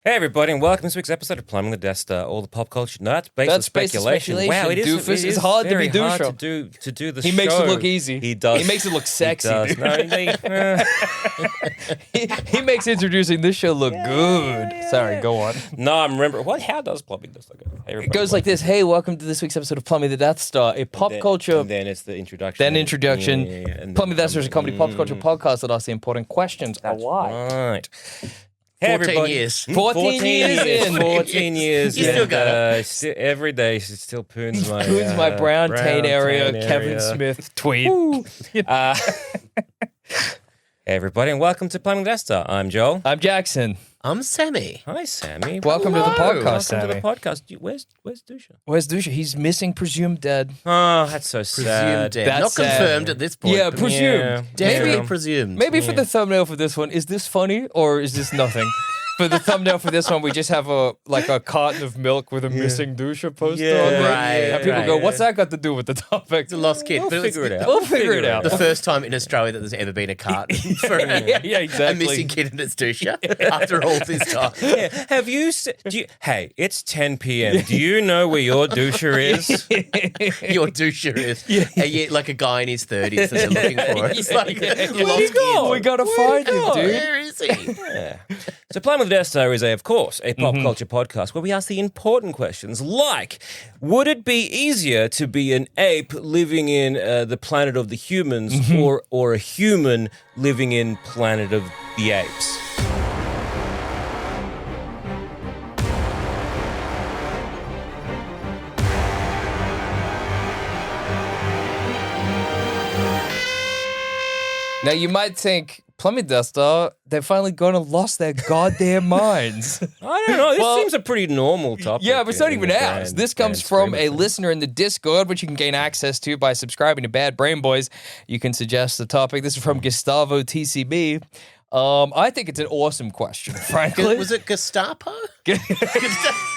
Hey everybody, and welcome to this week's episode of Plumbing the Death Star. All the pop culture nuts, based on speculation. Wow, it is Doofus. It's hard to be very hard Dusha. to do the He show. makes it look easy. He does. He makes it look sexy. He does. No, he makes introducing this show look good. yeah. Sorry, go on. no, I remember. What? How does Plumbing the Death Star go? Hey, It everybody, goes like this. Hey, welcome to this week's episode of Plumbing the Death Star, a pop culture. And then it's the introduction. Then introduction. Yeah. And Plumbing the Death Star is a comedy pop culture podcast that asks the important questions. Why? Right. Hey 14 everybody. years. 14 years in. 14 years. You still got it. Every day, she still poons my... Who's my brown Tain area, Tain Kevin area. Smith tweet. Hey everybody, and welcome to Plumbing the Death Star. I'm Joel. I'm Jackson. I'm Sammy. Hi, Sammy. Welcome to the Hello. podcast, Welcome Sammy. to the podcast. Where's Dusha? Where's Dusha? He's missing, presumed dead. Oh, that's so Presumed sad. dead. That's Not sad. confirmed at this point. Yeah, but presumed. Yeah. definitely Yeah. presumed. Maybe for the thumbnail for this one, is this funny or is this nothing? For the thumbnail for this one, we just have a carton of milk with a missing Dusha poster Yeah. on it. Right, And people right. go, what's that got to do with the topic? It's a lost kid. We'll but figure it out. We'll figure it out. The first time in Australia that there's ever been a carton for Yeah, a exactly. missing kid and it's Dusha after all this time. Yeah. Have you, hey, it's 10 p.m. Do you know where your Dusha is? Your Dusha is like a guy in his 30s that they're looking for. It's like Where'd he lost go? kid. We gotta find him, dude. Where is he? Yeah. So Plumbing the Death Star is, of course, a pop culture podcast where we ask the important questions like, would it be easier to be an ape living in the planet of the humans or a human living in planet of the apes? Now, you might think, Plumbing Death Star, they've finally gone and lost their goddamn minds. I don't know. This Well, seems a pretty normal topic. Yeah, but it's not in even the ours. grand- This comes grand from scheme a of things. listener in the Discord, which you can gain access to by subscribing to Bad Brain Boys. You can suggest the topic. This is from Gustavo TCB. I think it's an awesome question, frankly. Was it Gestapo?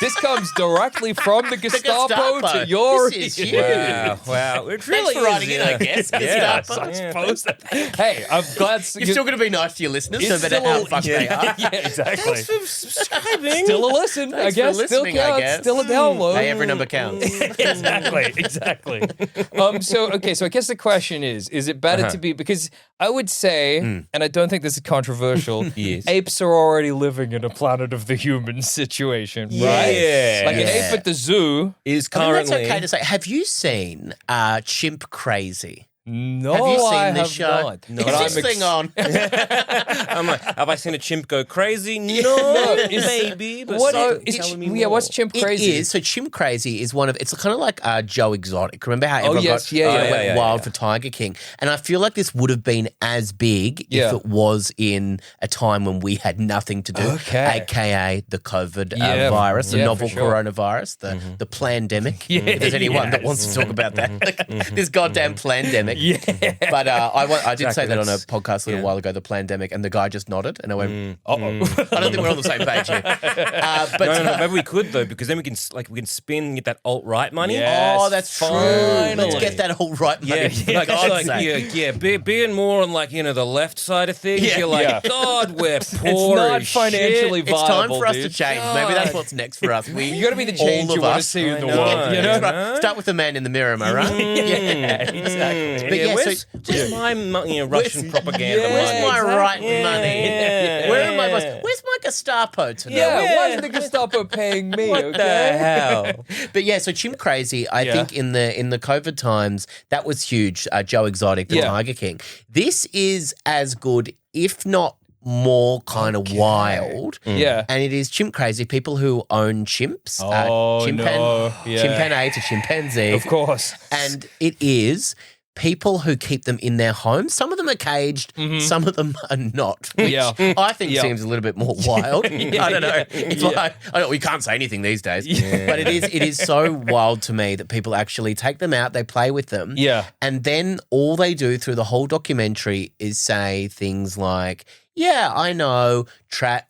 This comes directly from the Gestapo, Gestapo. to your This is ears. huge. Wow. It Thanks really for is, writing in, I guess. Yeah. Gestapo. Yeah. Hey, I'm glad. You're still going to be nice to your listeners, no It's matter still how a- fucked they are. yeah, exactly. Thanks for subscribing. Still a listen, Thanks I guess. for Still listening, I counts. guess. Still a download. Hey, every number counts. exactly. So I guess the question is it better to be, because I would say, and I don't think this is controversial, Yes. apes are already living in a planet of the humans situation, right? Yeah. Like an Yeah. ape at the zoo. Is I mean, that's currently... okay to say. Have you seen Chimp Crazy? No, Have you seen I this have show? not. No, Is but this I'm thing on? I'm like, have I seen a chimp go crazy? No, maybe. But What so, is- telling me yeah, more. what's Chimp Crazy? It is. So Chimp Crazy is one of, it's kind of like Joe Exotic. Remember how everyone yes, got, yeah, went yeah, wild yeah. for Tiger King? And I feel like this would have been as big Yeah. if it was in a time when we had nothing to do, Okay. aka the COVID Yeah, virus, the yeah, novel for sure. coronavirus, the plandemic. Yeah, If there's anyone that yes. wants to talk about that, this goddamn plandemic. Yeah. But I did say Exactly, that on a that's- podcast a little while ago, the plandemic, and the guy just nodded, and I went, Uh-oh. I don't think we're on the same page here. But No, maybe we could though, because then we can spin and get that alt right money. Yeah. Oh, Yes, that's true. finally. Let's get that all right, Yeah, money. for like, God's sake. being more on like the left side of things. Yeah, You're like, yeah. God, we're poor. not as financially shit. It's time viable, for us dude. to change. Maybe that's what's next for us. You got to be the change all you of want to us. see in the I know, world. You know? I know. Right. Start with the man in the mirror, am I right? Yeah, exactly. But yeah, where's my Russian propaganda Where's money? my right Yeah. money? Yeah. Where am I? Where's my Gestapo tonight? Yeah, why is the Gestapo paying me? What okay? the hell? But yeah, so Chimp Crazy, I Yeah. think in the COVID times, that was huge. Joe Exotic, the Yeah. Tiger King. This is as good, if not more, kind of wild. Yeah. And it is Chimp Crazy, people who own chimps. Oh, no. Yeah. Chimpanzee to chimpanzee. Of course. And it is people who keep them in their homes. Some of them are caged, some of them are not. Which Yeah. I think Yeah. seems a little bit more wild. I don't know. yeah, It's yeah. like, I know we can't say anything these days. But it is so wild to me that people actually take them out, they play with them. Yeah. And then all they do through the whole documentary is say things like, Yeah, I know.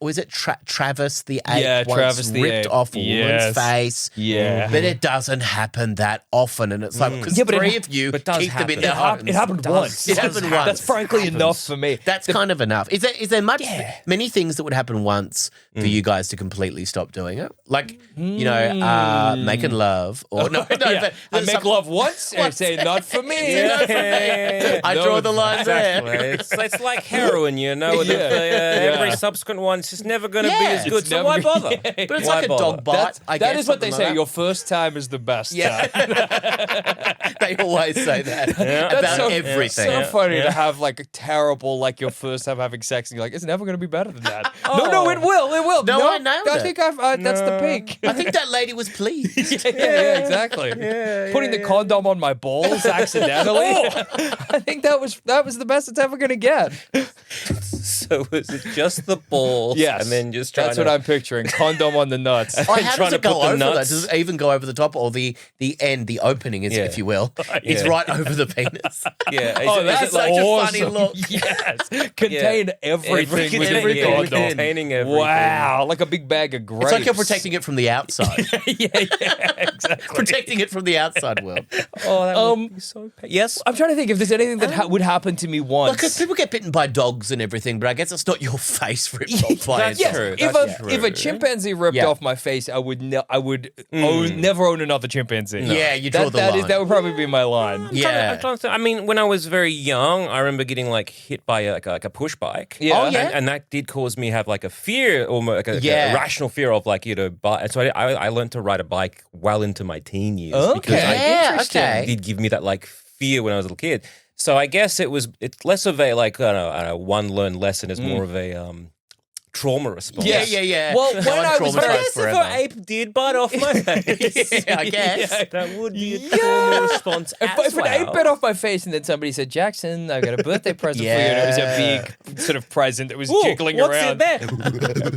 Was it Travis the ape? Yeah, once Travis the ripped ape. off a Yes. woman's face. Yeah. But it doesn't happen that often, and it's like because Yeah, but three of you but does keep them in happen. their It homes. It happened once. It happened once. That's frankly enough for me. That's kind of enough. Is there many things that would happen once for you guys to completely stop doing it? Like, making love or no, Yeah. I there's make some- love once and say not for me. I draw the line there. Exactly. It's like heroin, every subsequent one is just never going to be Yeah. as good. It's So never why gonna- bother? But it's Why like a bother? dog bite. I That guess, is what they something say. like Your first time is the best. Yeah. They always say that That's about so, everything. so funny to have like a terrible, like your first time having sex, and you're like, it's never going to be better than that. No, it will. It will. No, I nailed I it. think that's the peak. I think that lady was pleased. Yeah, exactly. Putting the condom on my balls accidentally. I think that was the best it's ever going to get. So is it just the balls? Yes, And then just trying that's what I'm picturing. Condom on the nuts. Oh, how trying does it to go put the over that? nuts- Does it even go over the top or the end, the opening, is, if you will? It's right over the penis. Yeah. That's such a funny awesome. look. Yes, contain everything within every the condom. containing everything. Wow, like a big bag of grapes. It's like you're protecting it from the outside. yeah, exactly. Protecting it from the outside world. Oh, that would be so yes. I'm trying to think if there's anything that would happen to me once. Because people get bitten by dogs and everything, but I guess it's not your face ripped off by a That's dog. true. If a chimpanzee ripped Yeah. off my face, I would never own another chimpanzee. Yeah, you draw the line. That would probably be my line. Yeah. I'm trying to think. I mean, when I was very young, I remember getting like hit by like a push bike. Yeah. Oh, yeah. And that did cause me have like a fear, almost like a Yeah. rational fear of like and so I learned to ride a bike well into my teen years Okay. because Yeah, it okay. did give me that like fear when I was a little kid. So I guess it's less of a like I don't know, one learned lesson. It's more of a trauma response. Yeah. Well, No when one I was traumatized But I guess if forever. an ape did bite off my face, Yeah, I guess. that would be a trauma response If an ape bit off my face and then somebody said, Jackson, I've got a birthday present for you, and it was a big sort of present that was jiggling what's around. in there?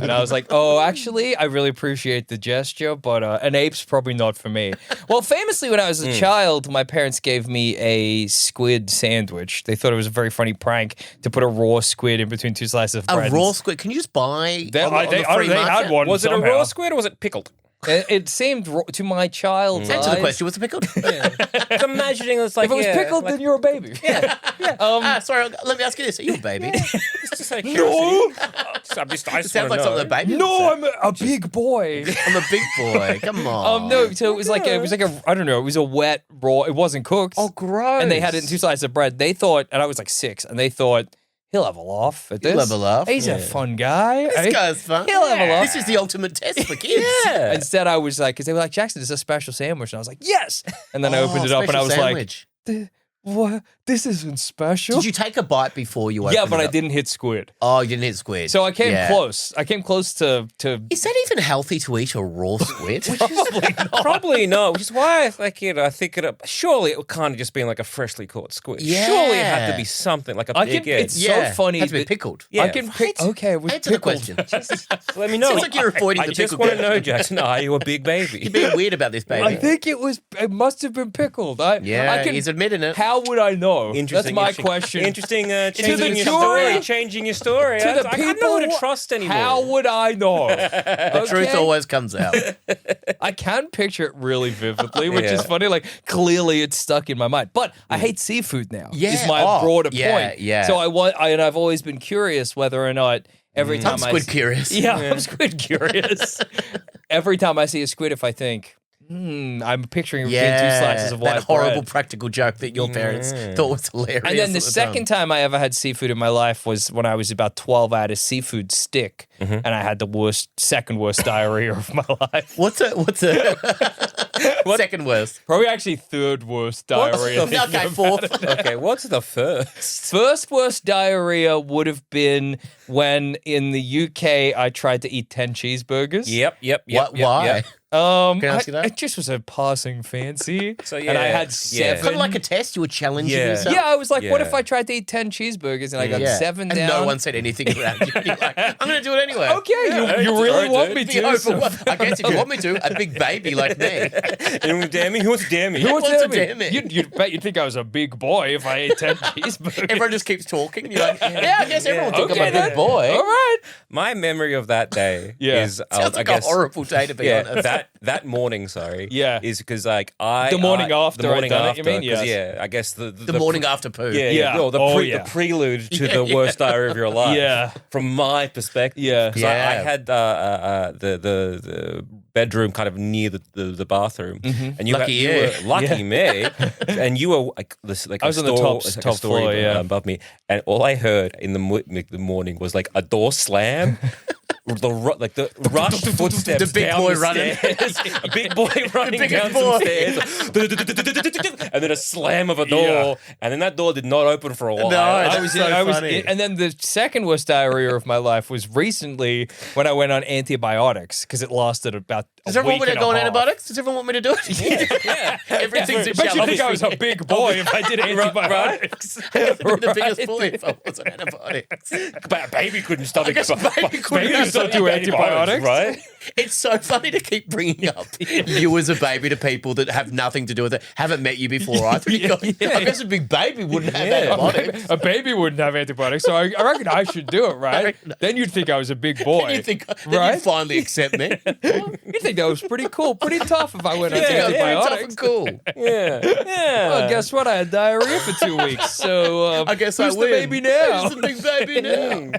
And I was like, oh, actually, I really appreciate the gesture, but an ape's probably not for me. Well, famously, when I was a child, my parents gave me a squid sandwich. They thought it was a very funny prank to put a raw squid in between two slices of A bread. raw squid. Can you just buy on the free they market? had one Was it a somehow. raw squid or was it pickled? It seemed to my child's Answer the eyes. question. Was it pickled? I'm imagining it's like If it was pickled, then you're a baby. Sorry, let me ask you this. Are you a baby? it's just like No, I It just sounds wanna like know. something a baby would no, say. I'm a big boy. I'm a big boy. Come on. No, so it was like a I don't know, it was a wet raw. It wasn't cooked. Oh, gross. And they had it in two slices of bread. They thought, and I was like 6, and they thought he'll have a laugh at this. He'll have a laugh. He's a fun guy. This guy's fun. He'll have a laugh. This is the ultimate test for kids. Yeah. Instead, I was like, because they were like, Jackson, it's a special sandwich, and I was like, yes. And then I opened it up, and I was sandwich. like, what? This isn't special. Did you take a bite before you opened Yeah, but it I up? didn't hit squid. Oh, you didn't hit squid. So I came Yeah. close. I came close to. Is that even healthy to eat a raw squid? Probably not, which is why I think it. Surely it would kind of just been like a freshly caught squid. Yeah. Surely it had to be something like a I big can. egg. It's so funny. Had to be that- pickled. Yeah. I can pick. Okay, it was Answer the pickled. question. Let me know. Sounds like you're avoiding I the just pickle want to question. know, Jackson. Are you a big baby? You're being weird about this, baby. I think it was. It must have been pickled. I can, he's admitting it. How would I know? Interesting. That's my interesting. question. Interesting. the Changing your jury. story. Changing your story. To the I don't know who people, to trust anymore. How would I know? The truth always comes out. I can picture it really vividly, which is Yeah. funny. Like clearly, it's stuck in my mind. But I hate seafood now. Yeah. Is my Oh, broader yeah, point. yeah. So and I've always been curious whether or not every time I'm I squid curious. Yeah, I'm squid curious. Every time I see a squid, if I think, I'm picturing it between two slices of white that horrible bread. practical joke that your parents thought was hilarious. And then the at second time. time I ever had seafood in my life was when I was about 12. I had a seafood stick, and I had the second worst diarrhea of my life. What's a second worst? Probably actually third worst diarrhea. Okay, fourth. Okay, what's the first? First worst diarrhea would have been when in the UK I tried to eat 10 cheeseburgers. Yep. Why? Yep. Can I ask you that? It just was a passing fancy. So, and I yeah, had yeah. 7. Kind of like a test. You were challenging Yeah. yourself. Yeah, I was like, what Yeah. if I tried to eat 10 cheeseburgers and I got 7 and down? no one said anything around you. You're like, I'm going to do it anyway. Okay, you it's really alright, want dude. me Be to. overwhelmed. I guess if you want me to, a big baby like me. Anyone want to dare me? Who wants to dare me? Who wants wants to to dare dare me? me? You'd bet you'd think I was a big boy if I ate 10 cheeseburgers. Everyone just keeps talking. You're like, yeah, I guess everyone think I'm a then. big boy. All right. My memory of that day is, Sounds I like guess, a horrible day to be honest. that morning, sorry. Yeah. Is because The morning after the morning I'd done it, after, you mean? 'cause, Yes. yeah, I guess The morning after poo. Yeah, Yeah. Well, Oh, the yeah. prelude to the worst diary of your life. Yeah. From my perspective. Yeah. Because Yeah. I had the bedroom kind of near the bathroom, and Lucky you you. were lucky me, and you were like I was on the top floor, yeah. above me, and all I heard in the morning was like a door slam. The rush footsteps, The big down boy the running. stairs. A big boy running biggest down boy. some stairs, and then a slam of a door, and then that door did not open for a while. No, I was, so I was, funny. and then the second worst diarrhea of my life was recently when I went on antibiotics because it lasted about a Does everyone week want me to and go a on half. antibiotics? Does everyone want me to do it? Yeah. Everything's a But you challenge. think I was a big boy if I did antibiotics? I'd be the biggest boy if I was on antibiotics. But a baby couldn't stomach. guess a baby couldn't babies still do antibiotics, right? It's so funny to keep bringing up you as a baby to people that have nothing to do with it, haven't met you before either. You go, I guess a big baby wouldn't have antibiotics. A baby wouldn't have antibiotics, so I reckon I should do it, right? Then you'd think I was a big boy. And you think, then right? you'd finally accept me. You'd think that was pretty cool, pretty tough if I went on Tough antibiotics. and cool. Yeah, yeah. Well, guess what? I had diarrhea for 2 weeks, so I guess who's I win. the baby now? Who's the big baby now?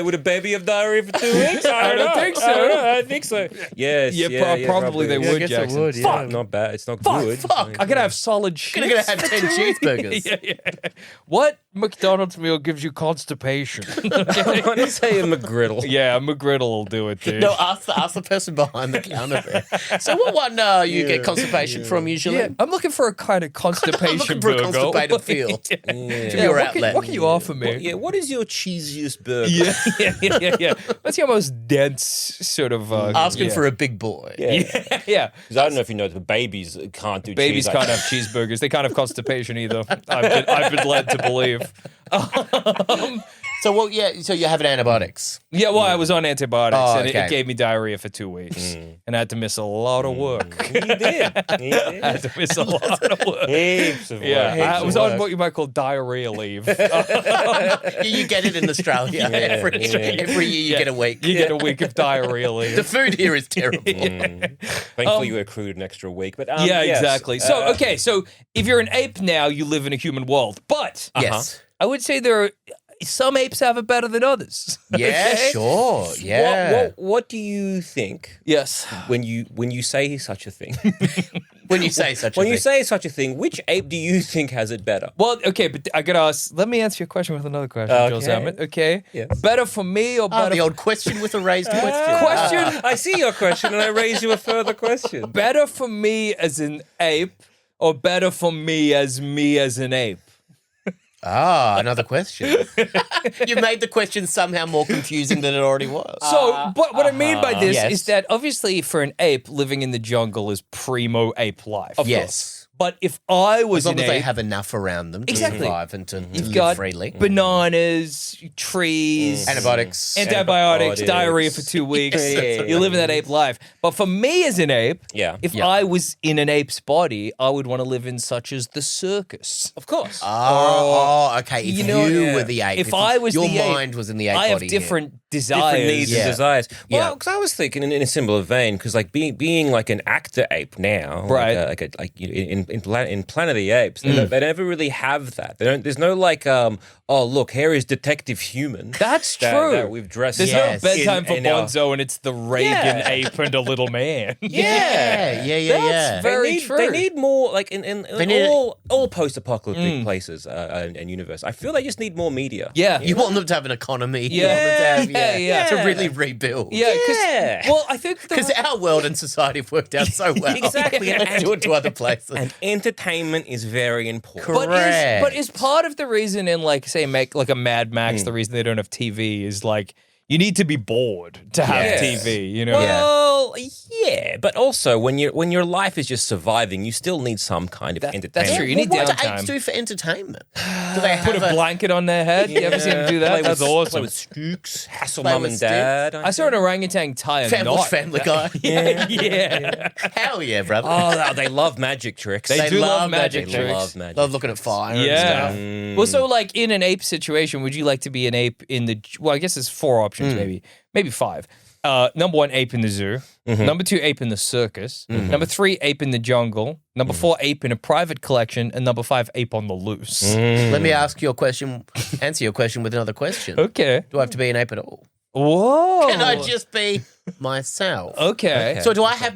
Would a baby have diarrhea for 2 weeks? I don't think so. I think so. Yes. Yeah, probably they would, I guess it Jackson. would, yeah. Fuck, not bad. It's not good. Fuck. I could have solid shit. You're going to have 10 cheeseburgers. Yeah. What McDonald's meal gives you constipation? I want to say a McGriddle. Yeah, McGriddle will do it, dude. No, ask the person behind the counter there. So what one you get constipation from usually? Yeah, I'm looking for a kind of constipation I'm looking for a burger. constipated feel. Yeah. To your what, outlet. what can you offer me? Yeah, what is your cheesiest burger? Yeah. What's your most dense sort of... Asking for a big boy. Yeah. Yeah. Because I don't know if you know, but babies can't do Babies cheese. can't have cheeseburgers. They can't have constipation either. I've been led to believe. So what? Yeah. So you're having antibiotics. Yeah, well, I was on antibiotics, Oh, and okay. it gave me diarrhea for 2 weeks, and I had to miss a lot of work. He did. I had to miss a lot of work. Heaps of work. Yeah, I was Heaps of on work. what you might call diarrhea leave. You get it in Australia. Every year you get a week. You get a week of diarrhea leave. The food here is terrible. Thankfully, you accrued an extra week. But Yeah, yes. exactly. So, okay, so if you're an ape now, you live in a human world. But Yes. I would say there are some apes have it better than others. Yeah. Okay? Sure. Yeah. What do you think Yes. when you say such a thing? When you say such a When thing. you say such a thing, which ape do you think has it better? Well, okay, but I gotta ask. Let me answer your question with another question, Joel Okay. Salmon. Okay. Yes. Better for me or better? the old question with a raised question. Question. I see your question, and I raise you a further question. Better for me as an ape or better for me as an ape? Another question. You made the question somehow more confusing than it already was. So, but what I mean by this Yes. is that obviously for an ape, living in the jungle is primo ape life. Yes. But if I was As long an as they ape, have enough around them to Exactly. survive and to you've live got freely. bananas, trees, Antibiotics. antibiotics, Antibiotics. diarrhea for 2 weeks. Yeah. You live in that ape life. But for me as an ape, Yeah. if Yeah. I was in an ape's body, I would want to live in such as the circus. Of course. Okay. If You you, know, were the ape, if I was your the ape, mind was in the ape I have body. different desires. Different needs Yeah. and desires. Yeah. Well, because I was thinking in a similar vein, because like being like an actor ape now, Right. Like in Planet of the Apes, they never really have that. They don't. There's no like, oh look, here is Detective Human. That's that- true. that we've dressed. There's Yes. no bedtime for in our- Bonzo, and it's the Reagan Yeah. ape and a little man. Yeah. That's very true. They need more like in need- all post-apocalyptic places and universe. I feel they just need more media. Yeah. You want them to have an economy. You Yeah. want them to have, Yeah. to really rebuild. Yeah, Yeah. well, I think Because our world and society have worked out so well. Exactly. Let's do it to other places. And entertainment is very important. Correct. but is part of the reason in like say make like a Mad Max the reason they don't have TV is like You need to be bored to have Yeah. TV, you know? Well, yeah, but also when your life is just surviving, you still need some kind of entertainment. That's true. You need what do downtime. apes do for entertainment? Do they have Put a blanket on their head. You ever seen them do that? Play That's with, awesome. Play with Stooks, hassle Play mum with and dad. I saw an orangutan tie a Family, knot. family Guy? Yeah. Hell yeah, brother. Oh, they love magic tricks. They do love love magic They tricks. love magic. Love looking at fire and Yeah. stuff. Well, so like in an ape situation, would you like to be an ape in the? Well, I guess there's 4 options, maybe 5. Number 1, ape in the zoo. Number 2, ape in the circus. Number 3, ape in the jungle. Number 4, ape in a private collection, and number 5, ape on the loose. Let me answer your question with another question. Okay. Do I have to be an ape at all? Whoa. Can I just be myself? Okay. So do I have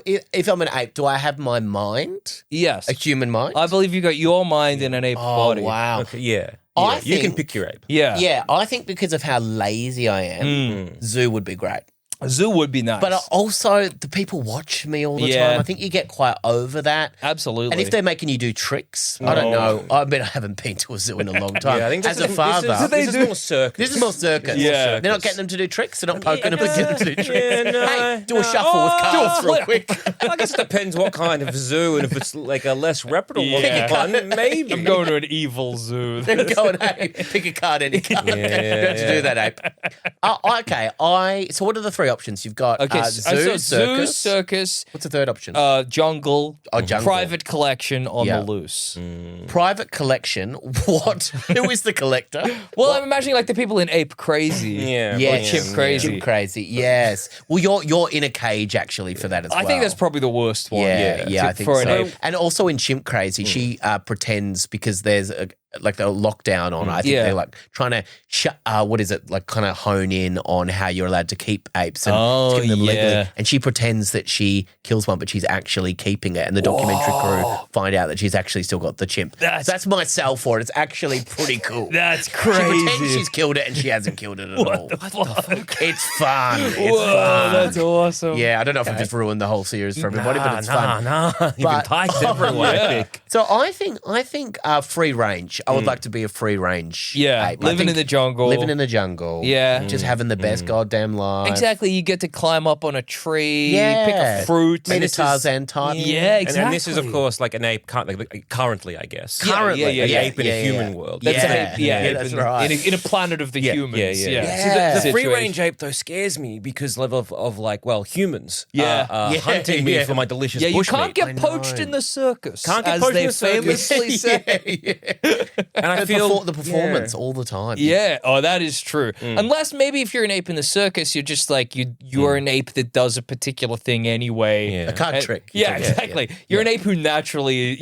if I'm an ape, do I have my mind? Yes. A human mind? I believe you got your mind in an ape body. Wow. Okay, yeah. I You can think- pick your ape. Yeah. Yeah, I think because of how lazy I am, zoo would be great. A zoo would be nice. But also, the people watch me all the Yeah. time. I think you get quite over that. Absolutely. And if they're making you do tricks, I don't know. I mean, I haven't been to a zoo in a long time. Yeah, I think as a father, this is more circus. this is more circus. Yeah. They're not getting them to do tricks. They're not poking them and no, getting them to do tricks. yeah, no, Hey, do a shuffle with no. cards real quick. I guess it depends what kind of zoo, and if it's like a less reputable Yeah. one, maybe. I'm going to an evil zoo. They're going, hey, pick a card, any card. Yeah, you don't have to do that, ape. Okay, so what are the 3 options? You've got Okay, zoo, zoo, circus. circus, What's the third option? jungle, jungle. private collection on Yeah. the loose. Private collection. What? Who is the collector? Well, I'm imagining like the people in Ape Crazy. Yeah, Yeah, Or Chimp Crazy. Chimp crazy. Yes. Well, you're in a cage actually for that as well. I think that's probably the worst one. Yeah, I think for an so. ape. And also in Chimp Crazy, she pretends because there's a lockdown on. I think Yeah. they're like trying to kind of hone in on how you're allowed to keep apes and Oh, keep them legally. yeah. And she pretends that she kills one, but she's actually keeping it. And the documentary crew find out that she's actually still got the chimp. That's my sell for it. It's actually pretty cool. That's She pretends crazy. she's killed it and she hasn't killed it at all. What the fuck? It's fun. It's Whoa, fun. that's awesome. Yeah, I don't know if I've just ruined the whole series for everybody, but it's fun. Nah, you can But- tie everyone. Yeah. So I think free range. I would like to be a free range. Yeah, ape. I living think in the jungle. living in the jungle. Yeah. just having the best goddamn life. Exactly. You get to climb up on a tree, Yeah. pick a fruit. Meet a this is- Tarzan type. Yeah, And this is, of exactly. course, like an ape currently, I guess. Yeah, Currently, yeah, An ape in a human world. That's Yeah. an ape. Yeah, Yeah, ape that's in, right. in a planet of the humans. Yeah. Yeah. See, the free Situation. range ape though scares me because of like, well, humans Yeah. Yeah, hunting me yeah. for my delicious Yeah, you bushmeat. can't get I know. poached in the circus. Can't get as poached they in the circus. famously say. and I feel the performance all the time. Yeah, oh, that is true. Unless maybe if you're an ape in the circus, you're just like you're an ape that does a particular thing anyway. Yeah. A card trick. Yeah, exactly. You're an ape who naturally,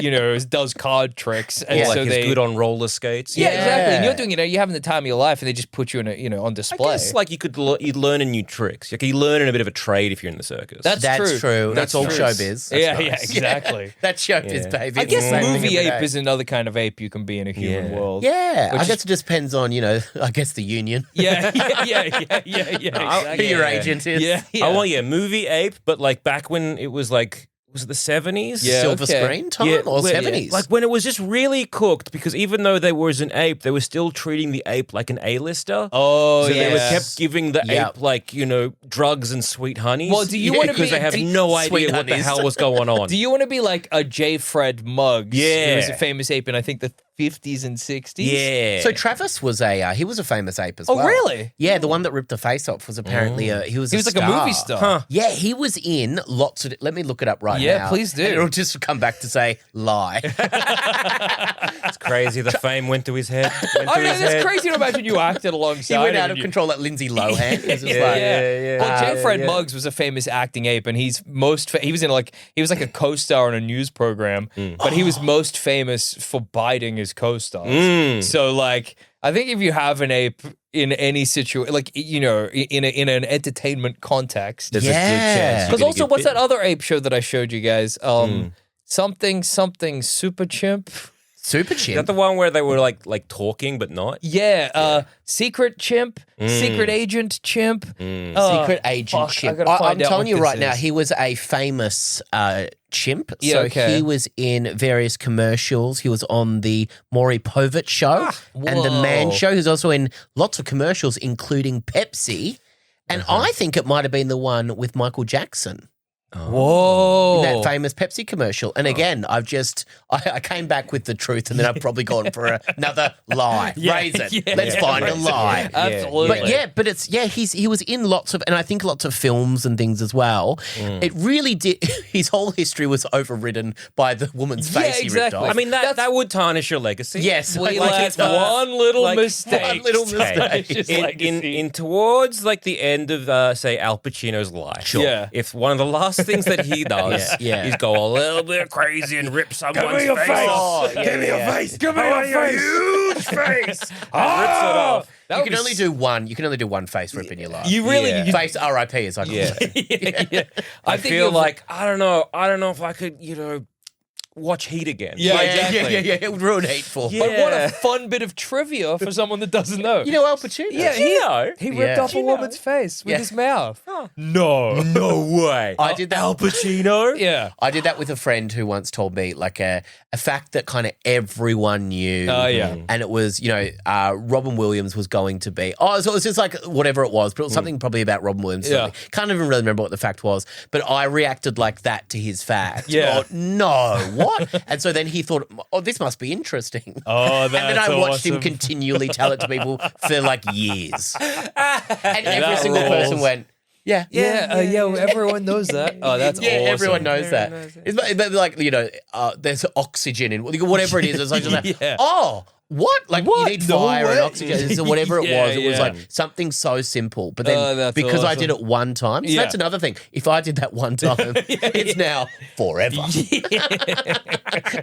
does card tricks, and Yeah. like so is they. good on roller skates. Yeah, Yeah. exactly. And you're doing you're having the time of your life, and they just put you in on I display. guess like you'd learn a new tricks. Like you learn in a bit of a trade if you're in the circus. That's That's true. That's all nice. showbiz. That's yeah, nice. yeah, exactly. That's showbiz, baby. I It's the guess same thing movie every ape day. is another kind of ape you can be in a human Yeah. world. Yeah, Which I is- guess it just depends on, I guess the union. Yeah, yeah. Who Exactly. your agent is. Yeah, yeah. I want movie ape, but like back when it was like. Was it the 70s? Yeah. Silver okay. screen time or where- 70s? Like when it was just really cooked, because even though they was an ape, they were still treating the ape like an A-lister. Oh, So they were yes. kept giving the Yeah. ape like, drugs and sweet honeys. Well, do you wanna because be- they have do- no Sweet idea what the honeys. hell was going on. Do you want to be like a J. Fred Muggs? Yeah. Who was a famous ape in, I think, the 50s and 60s? Yeah. So Travis was he was a famous ape as Oh, well. really? Yeah, the one that ripped the face off was apparently he was He was like a movie star. Huh. Yeah, he was in lots of. Let me look it up right now. Yeah, please do. And it'll just come back to say lie. It's crazy. The fame went to his head. Went Oh, to yeah, his that's head. crazy to imagine you acted alongside he went him out and of you- control like Lindsay Lohan. It was just Yeah, like, yeah. Well, J. Fred yeah. Muggs was a famous acting ape, and he's he was like a co-star on a news program, but he was most famous for biting his co-stars. So, like, I think if you have an ape in any situation, like in an entertainment context, There's a good Yeah. chance. you're because gonna also, get what's bit. that other ape show that I showed you guys? Something super chimp. Super Is chimp. that the one where they were like talking but not? Yeah, secret chimp, secret agent chimp, Secret agent chimp. I'm telling you right now, he was a famous chimp. Yeah, So okay. he was in various commercials. He was on the Maury Povich show and the Man whoa. show. He was also in lots of commercials, including Pepsi. And I think it might have been the one with Michael Jackson. Whoa. That famous Pepsi commercial. And again, I came back with the truth and then I've probably gone for another lie. Raise it. Let's find a lie. Absolutely. But he was in lots of, and I think lots of films and things as well. It really did, his whole history was overridden by the woman's face he ripped exactly. off. I mean, that would tarnish your legacy. Yes. We like let it's not- one little like, mistake. one little mistake. Just In, legacy. in towards like the end of say Al Pacino's life. Sure. Yeah. If one of the last things that he does Yeah. is go a little bit crazy and rip someone's your face face. off. Give me your face. Give me your face. Huge face. And rips it off. That You would can be only do one. You can only do one face rip in your life. You really Yeah. you, Face RIP as I call it. yeah. I think feel you'll- like I don't know if I could watch Heat again. Yeah, Like, exactly. Yeah. It would ruin Hateful. Yeah. But what a fun bit of trivia for someone that doesn't know. You know Al Pacino? Yeah, he ripped Yeah. off a woman's face with Yeah. his mouth. No. No way. I did that. Al Pacino. Yeah. I did that with a friend who once told me like a fact that kind of everyone knew. Oh, yeah. And it was, Robin Williams was going to be. So it was just like whatever it was, but it was something probably about Robin Williams. Yeah. Can't even really remember what the fact was, but I reacted like that to his fact. Yeah. Oh, no, what? And so then he thought, this must be interesting. Oh, And then I watched him awesome. continually tell it to people for like years. And every That single person rules. went, yeah. Everyone knows that. Oh, that's Yeah, awesome. everyone knows that. It's like, there's oxygen in whatever it is. It's like, just like, Yeah. oh, what? Like What? you need No fire way. and oxygen. So whatever it Yeah, was, it was yeah. like something so simple. But Oh, then that's because I awesome. did it one time, so Yeah. that's another thing. If I did that one time, it's now forever.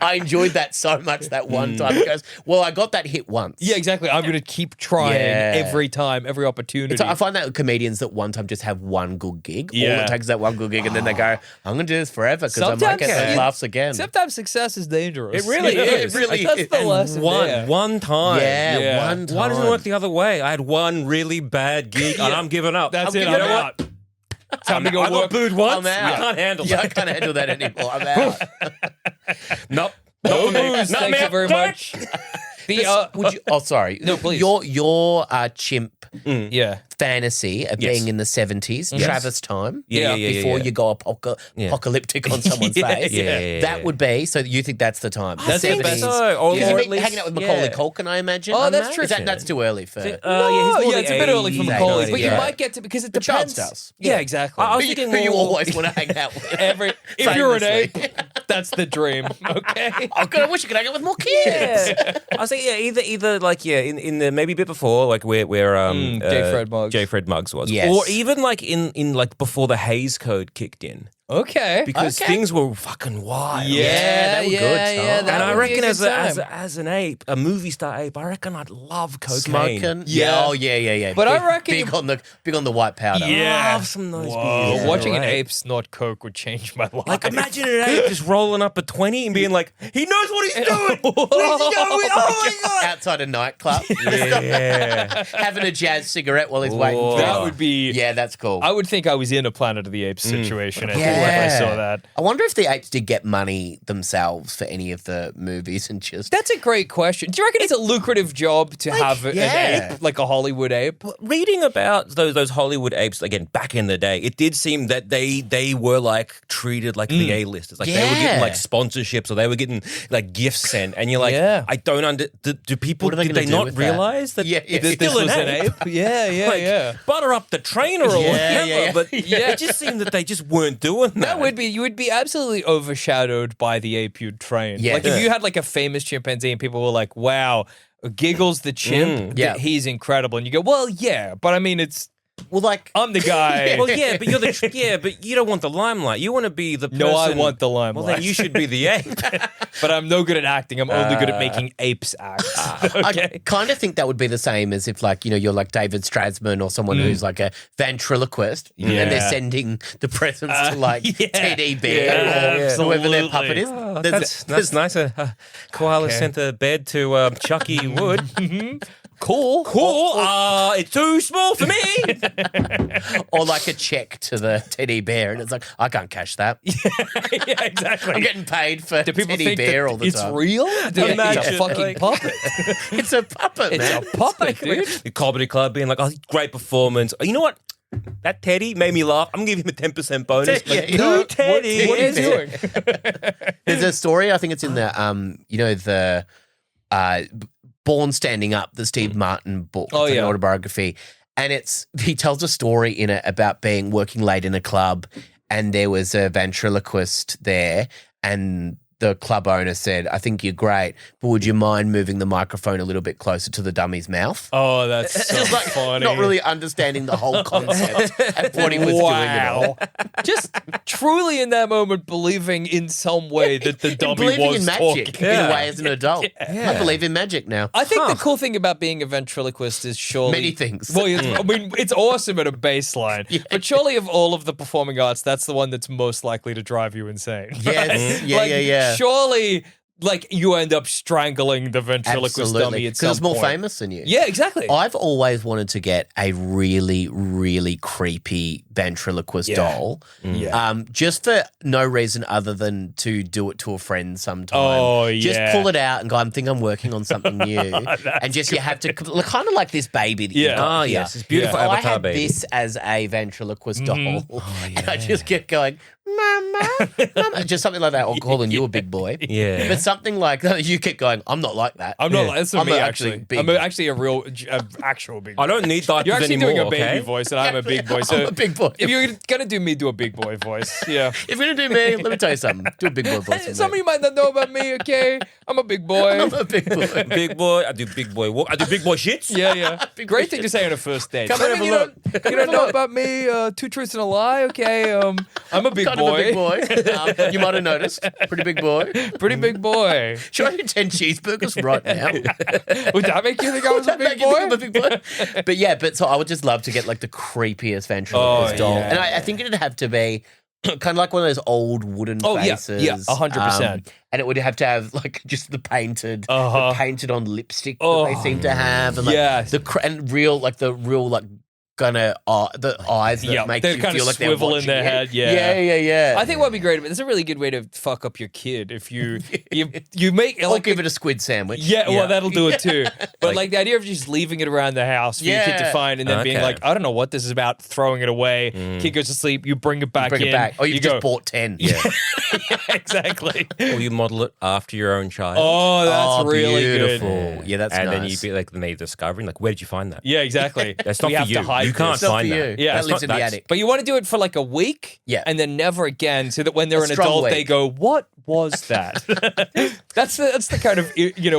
I enjoyed that so much that one time because, well, I got that hit once. Yeah, exactly. I'm going to keep trying Yeah. every time, every opportunity. So I find that comedians that one time just have one good gig. All Yeah. it takes is that one good gig, and then they go, I'm going to do this forever because I might Sometimes get those it- laughs again. Sometimes success is dangerous. It really is. It really That's is. the And lesson. there. One time. Yeah, one time. Why doesn't it work the other way? I had one really bad gig and I'm giving up. That's I'm it. giving I'm up. out. Time to go I got work. booed once. I'm out. I can't handle Yeah, I that. can't handle that anymore. I'm out. Nope. No Not for me. booze, Not thank me. you very much. Would you? Oh, sorry. No, please. Your chimp Yeah. fantasy of Yes. being in the 70s, Travis time. Yeah. Before you go apocalyptic on someone's face. Yeah. That would be. So you think that's the time? That's the 70s. best. So, or Because at you'd be least- hanging out with Macaulay yeah. Culkin, I imagine. Oh, that's true. That's too early for. He's No, more yeah, the it's a bit early for 80s, Macaulay, but you yeah. might get to because it The child depends. stars. Yeah, exactly. I was who thinking you more- always want to hang out with. If you're an ape, Famously. that's the dream. Okay. Oh, God, I wish you could hang out with more kids. I was thinking, either like in the maybe a bit before, like where J. Fred Muggs. J. Fred Muggs was, Yes. or even like in like before the Hays Code kicked in, Okay. because Okay. things were fucking wild. Yeah, they were good times. that And I would be a reckon good as time. an ape, a movie star ape, I reckon I'd love cocaine. Smoking. Yeah. Oh, yeah. But I reckon big on the white powder. Yeah. Love some nice Whoa, beers. watching an Right. ape snort coke would change my life. Like, imagine an ape just rolling up a 20 and being like, he knows what he's doing. Where's he going? Oh my God. Outside a nightclub, Yeah. having a jazz cigarette while he's waiting. Whoa. For that it. would be. Yeah, that's cool. I would think I was in a Planet of the Apes situation. I think, yeah. if I saw that. I wonder if the apes did get money themselves for any of the movies and just. That's a great question. Do you reckon it's a lucrative job to have yeah. an ape, like a Hollywood ape? Reading about those Hollywood apes again back in the day, it did seem that they were like treated like the A-listers, like they were Yeah. getting like sponsorships or they were getting like gifts sent, and you're like, Yeah. I don't do people What are they did gonna they do not with that? realize that Yeah, it's yeah. still This was an ape? Yeah, Like, butter up the trainer or Yeah, whatever, yeah. but Yeah. it just seemed that they just weren't doing that. That would be, you would be absolutely overshadowed by the ape you'd train. Yeah. Like if you had like a famous chimpanzee and people were like, wow, Giggles the chimp, yeah. he's incredible. And you go, well, yeah, but I mean, it's Well, like I'm the guy. Well, yeah, but but you don't want the limelight. You want to be the person. No, I want the limelight. Well, then you should be the ape. But I'm no good at acting. I'm only good at making apes act. Okay. I kind of think that would be the same as if, like, you're like David Strasman or someone who's like a ventriloquist, and they're sending the presents to like Teddy Bear or whoever their puppet is. Oh, that's nice. Koala sent the bed to Chucky Wood. Cool. It's too small for me. Or like a check to the teddy bear, and it's like, I can't cash that. Yeah, I'm exactly. getting paid for Do people teddy think bear that all the it's time. real? Dude, Imagine, it's a fucking like- puppet. It's a puppet, man. It's a puppet, dude. The comedy club being like, great performance. You know what? That Teddy made me laugh. I'm gonna give him a 10% bonus. Yeah, Like, you know, Teddy. What are you doing? There's a story, I think it's in the the Born Standing Up, the Steve Martin book. Oh, It's yeah. an autobiography. And he tells a story in it about working late in a club, and there was a ventriloquist there, and the club owner said, I think you're great, but would you mind moving the microphone a little bit closer to the dummy's mouth? Oh, that's so Just like funny. not really understanding the whole concept of what he was doing at all. Just truly in that moment believing in some way that the dummy Believing was in magic talking. in a way as an adult. I believe in magic now. I think the cool thing about being a ventriloquist is surely Many things. Well, I mean, it's awesome at a baseline, but surely of all of the performing arts, that's the one that's most likely to drive you insane. Yes. Yeah, Like, yeah. Surely, like you end up strangling the ventriloquist dummy at some Because it's more point. famous than you. Yeah, exactly. I've always wanted to get a really, really creepy ventriloquist doll. Just for no reason other than to do it to a friend sometime. Oh, Just yeah. pull it out and go, I think I'm working on something new. And just you have to, kind of like this baby that you've got Oh, here. yes. It's beautiful If I avatar had baby. this as a ventriloquist doll, and I just kept going, Mama, just something like that, or calling you a big boy. Yeah. But something like that, you keep going, I'm not like that. I'm not. That's not I'm me. actually Actually, big. I'm actually a real, actual big. I don't need diapers You're actually anymore, doing a baby okay? voice, and I'm a big boy. So I'm a big boy. if you're gonna do me, do a big boy voice. Yeah. If you're going to do me, let me tell you something. Do a big boy voice. for me. Some of you might not know about me. Okay, I'm a big boy. I'm a big boy. Big boy. I do big boy walk. I do big boy shits. Yeah, yeah. Big Great boy thing to say on a first date. Come Some and of have you a look. don't, Come you and don't have a know look. about me. 2 truths and a lie. Okay. I'm a big Kind boy. of a big boy. You might have noticed. Pretty big boy. Pretty big boy. Should I do 10 cheeseburgers right now? Would that make you think I was a That make big you think I'm boy? a big boy? But yeah, so I would just love to get like the creepiest ventriloquist doll. yeah. And I think it'd have to be kind of like one of those old wooden Oh, yeah. faces. Yeah, 100%. And it would have to have like just the painted on lipstick Oh, that they seem to have. And like yes. and real kind of the eyes that make they you kind feel of like they're swivel in watching their you. head. Yeah. Yeah. I think what'd be great, but it's a really good way to fuck up your kid if you make Or like give it a squid sandwich. yeah, well, that'll do it too. But like the idea of just leaving it around the house for your kid to Yeah. find and then being Okay. like, I don't know what this is about, throwing it away. Kid goes to sleep, you bring it back Bring in. it back. Oh, you go, just bought 10. Yeah. exactly. Or you model it after your own child. Oh, that's really beautiful. good. Yeah, that's and nice. then you'd be like, then they discovering, like, where did you find that? Yeah, exactly. That's not we for have you. to hide You can't this. It's not find for that. you. Yeah, that it's lives in the attic. But you want to do it for like a week, Yeah. and then never again, so that when they're A an strong adult, week. they go, "What was that?" that's the kind of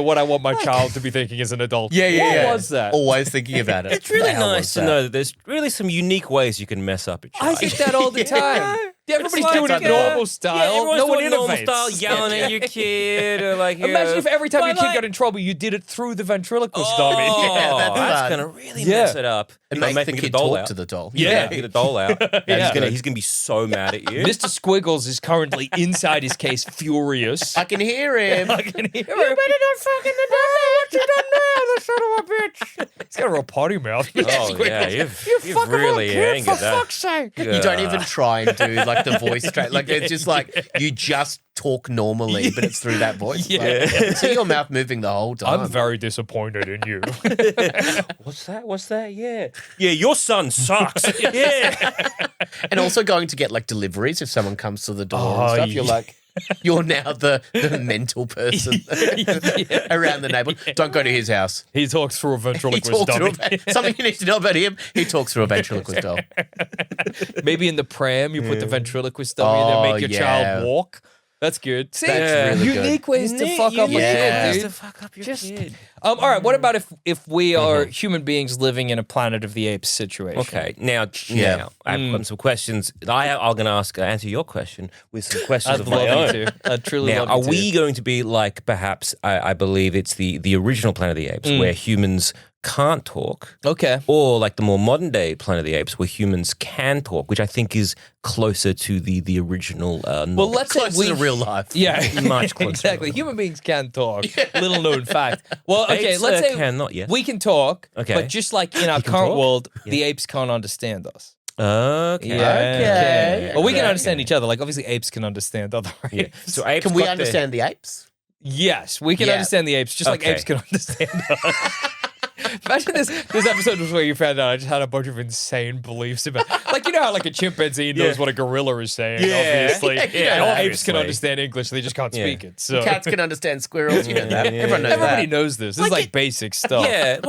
what I want my child to be thinking as an adult. What was that? Always thinking about it. It's really The hell nice was to that? know that there's really some unique ways you can mess up a child. I think that all the time. Yeah, everybody's doing it normal style. Yeah, everyone's no one doing normal innovates. style, yelling at your kid, or like. Imagine if every time But your kid like- got in trouble, you did it through the ventriloquist dummy. Oh, Yeah, that's that's fun. gonna really Yeah. mess it up. It You're gonna makes the me kid get doll talk out. to the doll. Yeah. Get the doll out. Yeah. He's gonna be so mad at you. Mr. Squiggles is currently inside his case, furious. I can hear him. I can hear him. better not fucking the What you done now, the son of a bitch? He's got a real potty mouth. Oh yeah, you've fucking really little kid, angered for that. fuck's sake. You don't even try and do like the voice straight. Like it's just like you just talk normally, but it's through that voice. Yeah. Like, see your mouth moving the whole time. I'm very disappointed in you. What's that? What's that? Yeah. Yeah, your son sucks. Yeah. And also going to get like deliveries if someone comes to the door Oh, and stuff. You're yeah. like, you're now the mental person around the neighborhood. Don't go to his house. He talks through a He ventriloquist talks dummy. through something you need to know about him. He talks through a ventriloquist doll. Maybe in the pram, you put the ventriloquist dummy and then Oh, make your yeah. child walk. That's good. See, That's really good. unique ways to fuck up a Yeah. kid, dude. to fuck up your kid. All right, what about if we are human beings living in a Planet of the Apes situation? Okay, now I've Mm. got some questions. I'm going to answer your question with some questions I'd of my love own. you to. I'd truly Now, love are you to. we going to be like perhaps I believe it's the original Planet of the Apes where humans can't talk, Okay. or like the more modern day Planet of the Apes where humans can talk, which I think is closer to the original. Well, novel. let's say Close to real life. Yeah, Much closer. exactly. Human beings can talk. Little known fact. Well, okay, Apes, let's say cannot yet. we can talk. Okay. But just like in our can current talk? world, the apes can't understand us. Okay. Okay. Well, we can Okay. understand each other. Like obviously, apes can understand other Yeah. apes. So apes Can we got their- understand the apes? Yes, we can Yeah. understand the apes, just like Okay. apes can understand us. Imagine this episode was where you found out I just had a bunch of insane beliefs about, like, you know how like a chimpanzee knows what a gorilla is saying, obviously. Yeah, and apes obviously. can understand English, they just can't speak it. So Cats can understand squirrels. You know that. Yeah. Everyone knows everybody that. knows this. This is like basic stuff. Yeah,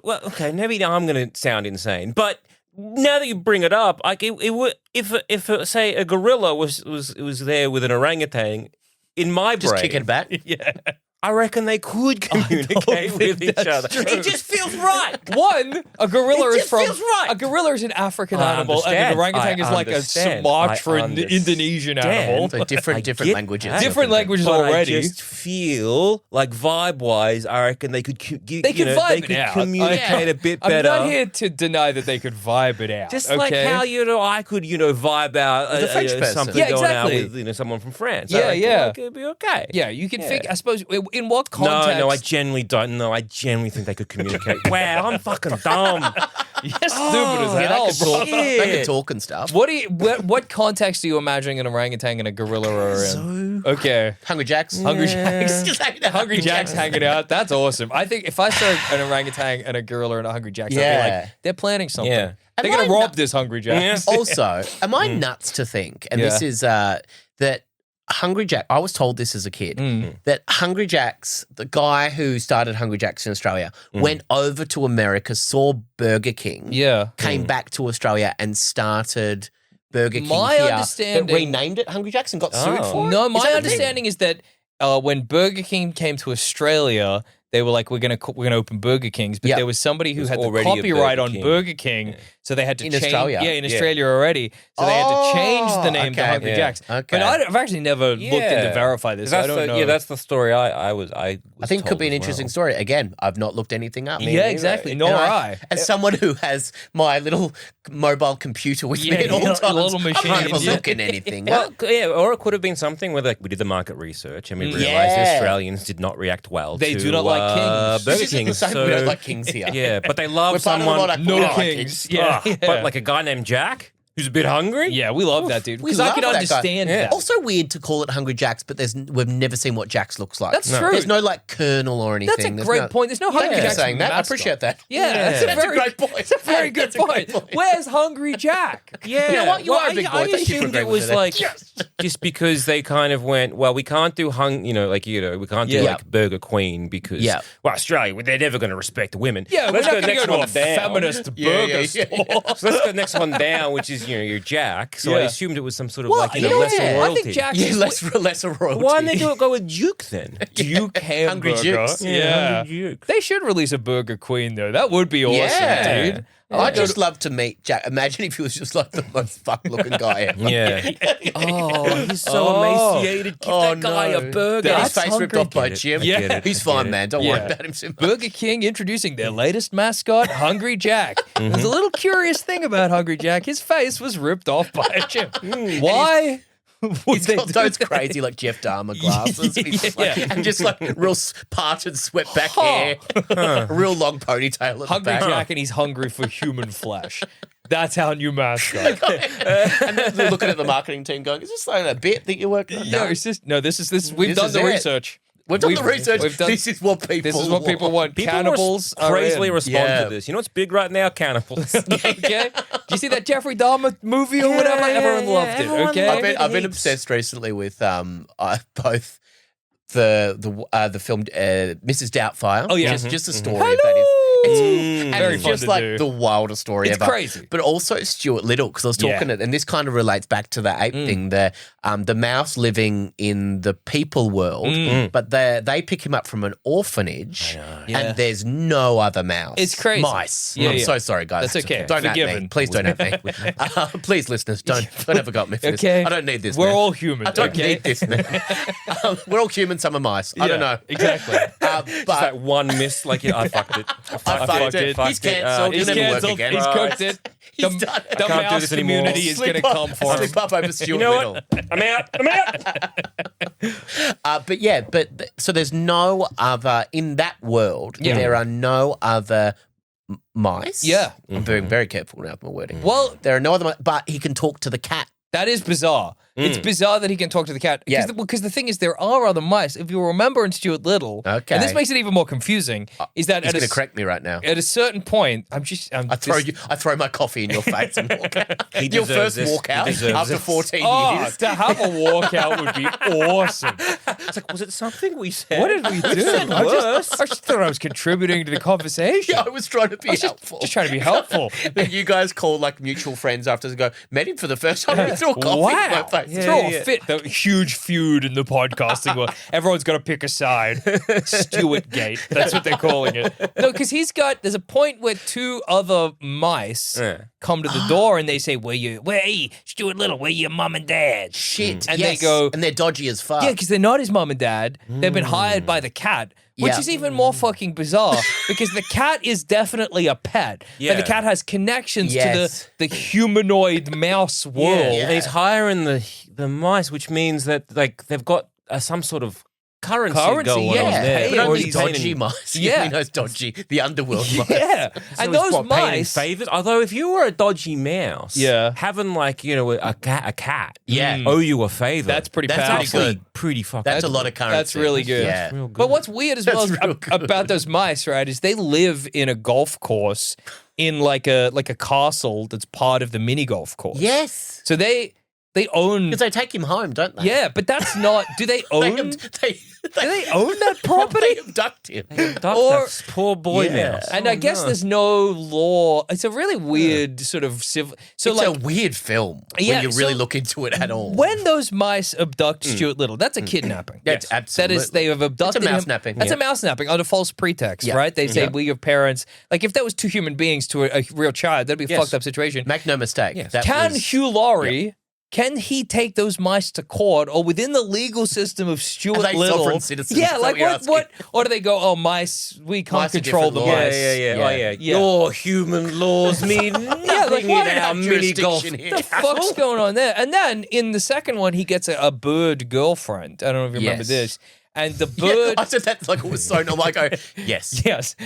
well, okay, maybe I'm going to sound insane, but now that you bring it up, like it would, if say a gorilla was there with an orangutan, in my Just brain, kick it back. Yeah. I reckon they could communicate with each that's other. true. It just feels right. One, a gorilla It is just from feels right. a gorilla is an African I animal, and an understand. orangutan I is like a understand. Sumatran I Indonesian understand. animal. So different get languages. that. Different languages But already. I just feel like vibe-wise, I reckon they could They can vibe they it could out. communicate a bit better. I'm not here to deny that they could vibe it out. Just okay? like how I could vibe out With a French person. something Yeah, going exactly. out with someone from France. Yeah, I reckon yeah. it could be okay. Yeah, you can Yeah. figure. I suppose in what context? No, I genuinely don't know. I genuinely think they could communicate. Wow, I'm fucking dumb. You're stupid as Yeah, hell, they, can talk, bro. they can Shit. talk and stuff. What context are you imagining an orangutan and a gorilla are in? Okay. Hungry Jacks. Hungry Jacks. Just hanging out. Hungry Jack's hanging out. That's awesome. I think if I saw an orangutan and a gorilla and a Hungry Jack's, I'd be Yeah. like, they're planning something. Yeah. They're Am going to I rob nu- this Hungry Jack's. Also, am I nuts to think, and this Yeah. is that Hungry Jack, I was told this as a kid, that Hungry Jack's, the guy who started Hungry Jack's in Australia, went over to America, saw Burger King, Yeah. came back to Australia and started Burger King My here, understanding- but renamed it Hungry Jack's and got sued Oh. for it? No, Is my that a thing? understanding is that when Burger King came to Australia, they were like, we're gonna open Burger Kings, but Yep. there was somebody who There's had the already a copyright Burger on King. Burger King, so they had to In change. Australia? Yeah, in Yeah. Australia already, so they had to change the name to okay. Hungry Yeah. Jack's. Okay. But I've actually never looked into verify this. So I don't know. Yeah, that's the story I was I think it could be an interesting story. Again, I've not looked anything up. Yeah, neither. exactly. Nor And I. As someone who has my little mobile computer with Yeah, me at all your times, little I'm machine, not even yeah. looking anything Well, up. yeah, or it could have been something where we did the market research and we realized Yeah. Australians did not react well They to do not like kings. Burger This isn't King. the same. So, We don't like kings here. yeah, but they love We're part of a someone. lot of- No we don't like kings. Yeah, yeah. But like a guy named Jack who's a bit hungry. Yeah, we love that dude. We Because I love can that guy. understand Yeah. that. Also weird to call it Hungry Jack's, but we've never seen what Jack's looks like. That's true. There's no like kernel or anything. That's a There's great no- point. There's no Thank Hungry you for Jack's saying that. I mascot. appreciate that. Yeah, that's That's a a very great point. That's a very good That's a great point. point. Where's Hungry Jack? Yeah, You know what? You well, are a big boy. I Thank you for assumed agreeing it with was me there. like just because they kind of went, well, we can't do we can't do Yeah. like Burger Queen because Yeah. well, Australia, they're never going to respect the women. Yeah, let's we're not go going to next go to one a down. feminist Yeah, yeah, burger yeah, yeah. store. So let's go next one down, which is your Jack. So I Yeah. assumed it was some sort of Well, like you know what? lesser I royalty. think Jack's Yeah, is lesser royalty. Why didn't they go with Duke then? Duke Hungry hamburger. Jukes. Yeah. Hungry Duke. They should release a Burger Queen though. That would be awesome, Yeah. dude. I'd just love to meet Jack. Imagine if he was just like the most fuck-looking guy ever. Yeah. Oh, he's so Oh. emaciated. Give Oh, that guy no. a burger. Get his That's face ripped off by Get it. Jim. Yeah. Get it. He's I fine, get it. man. Don't Yeah. worry about him too much. Burger King introducing their latest mascot, Hungry Jack. There's a little curious thing about Hungry Jack. His face was ripped off by a chimp. Why? would He's they got do those that? crazy like Jeff Dahmer glasses. He's Yeah. like- and just like real parted, swept back hair, a real long ponytail at the Hungry back. Jack and he's hungry for human flesh. That's our new mascot. And then they're looking at the marketing team going, is this like a bit that you're working on? Yeah, it's just this is we've This done is the it. research. We've done the research. We've done, This is what people this is what people want. People Cannibals are crazily in. respond Yeah. to this. You know what's big right now? Cannibals. Okay. Do you see that Jeffrey Dahmer movie or whatever? Everyone loved it. everyone Okay. loved I've been heaps. obsessed recently with both the film Mrs. Doubtfire. Oh, yeah. just a story of that is And Very it's fun just to like do. the wildest story It's ever. crazy. But also Stuart Little, because I was talking it, and this kind of relates back to the ape thing. The mouse living in the people world, but they pick him up from an orphanage, and there's no other mouse. It's crazy. Mice. Yeah, I'm yeah. so sorry, guys. That's okay. Don't at me. Forgiven. Please don't at me. Please, listeners, don't ever go at me for this. Okay. I don't need this. We're man. all human. I don't okay? need this, man. We're all human. Some are mice. I don't know. Exactly. But Just that one miss, like, I fucked it. I fucked it. He's cancelled. He's He'll never work cancelled. again. He's cooked it. He's done. The can't do mouse this anymore. community is going to come for him. Slip up over Stuart You know Little. what? I'm out. So there's no other in that world. Yeah. There are no other mice. Yeah. I'm being very careful now with my wording. Well, There are no other mice, but he can talk to the cat. that is bizarre. It's bizarre that he can talk to the cat. Yeah. Because the thing is, there are other mice. If you remember in Stuart Little, Okay. and this makes it even more confusing, is that He's going to correct me right now. at a certain point, I throw my coffee in your face and walk out. He Your deserves first this. He walkout deserves after this. 14 Oh, years. to have a walkout would be awesome. It's like, was it something we said? What did we do? I just thought I was contributing to the conversation. Yeah, I was trying to be helpful. Just trying to be helpful. And you guys call like mutual friends after and go, met him for the first time and threw a coffee in my face. Throw a fit. The huge feud in the podcasting world. Everyone's got to pick a side. Stuart Gate. That's what they're calling it. No, because there's a point where two other mice come to the door and they say, hey, Stuart Little, where your mum and dad? Shit. And yes. they go, and they're dodgy as fuck. yeah, because they're not his mum and dad. They've been hired by the cat. Which Yeah. is even more fucking bizarre because the cat is definitely a pet. Yeah. But the cat has connections Yes. to the humanoid mouse world. Yeah. He's hiring the mice, which means that like they've got some sort of currency going on yeah. there. But Or only he's dodgy mice. Yeah. He knows dodgy. The underworld mice. Yeah. So And he's those what, paying mice. favors. Although if you were a dodgy mouse, Yeah. having like a cat, Yeah. owe you a favor. That's pretty That's powerful. pretty actually pretty fucking. That's a lot of currency. That's really good. Yeah. real good. But what's weird as well That's real good. about those mice, right, is they live in a golf course in like a castle that's part of the mini golf course. Yes. So they own. Because they take him home, don't they? Yeah, but that's not. Do they own? They, do they own that property? They abduct him. Or- poor boy Yeah. mouse. And I guess there's no law. It's a really weird sort of civil. So It's like a weird film Yeah, when you really so look into it at all. when those mice abduct Stuart Little, that's a kidnapping. That's absolutely. That is, they have abducted It's a mouse him. napping. That's Yeah. a mouse snapping under false pretext, Yeah. right? They say Yeah. we your parents. Like if that was two human beings to a real child, that'd be a Yes. fucked up situation. Make no mistake. Yes. That Can was, Hugh Laurie? Can he take those mice to court or within the legal system of Stuart Are they Little? sovereign citizens? Yeah, Is that like you're what? Or do they go, oh, mice, we can't Mice are control the different mice. laws. Yeah. Oh, yeah. Yeah. Your human laws mean nothing like, in what? our mini golf. Jurisdiction here. What the fuck's going on there? And then in the second one, he gets a bird girlfriend. I don't know if you remember Yes. this. And the Yeah, bird. I said that like it was so normal. I go, yes. Yes,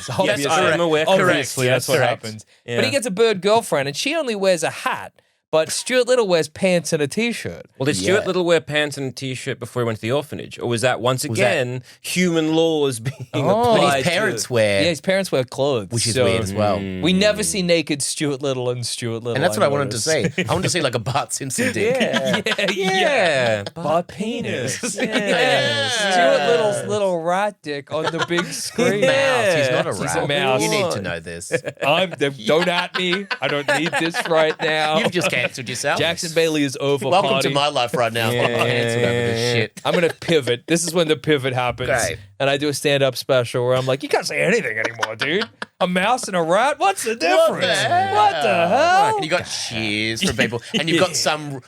obviously. I am aware. Obviously, Correct. that's what Correct. happens. Yeah. But he gets a bird girlfriend, and she only wears a hat. But Stuart Little wears pants and a t-shirt. Well, did Stuart Yeah. Little wear pants and a t-shirt before he went to the orphanage? Or was that once again human laws being Oh. applied But his parents to... wear, Yeah, his parents wear clothes, which is so weird as well. We never see naked Stuart Little and Stuart Little, And that's what I wanted to noticed. see. I wanted to see like a Bart Simpson dick. Yeah. Butt penis. Yeah. Stuart Little's little rat dick on the big screen. Mouse. He's not a He's rat. a mouse. You need to know this. Don't at me. I don't need this right now. You've just cancelled yourself. Jackson Bailey is over. Welcome party. to my life right now. Yeah. I'm cancelled over this shit. I'm gonna pivot. This is when the pivot happens. Great. And I do a stand-up special where I'm like, you can't say anything anymore, dude. A mouse and a rat? What's the difference? hell? What the hell? And you got cheers from people, and you've got some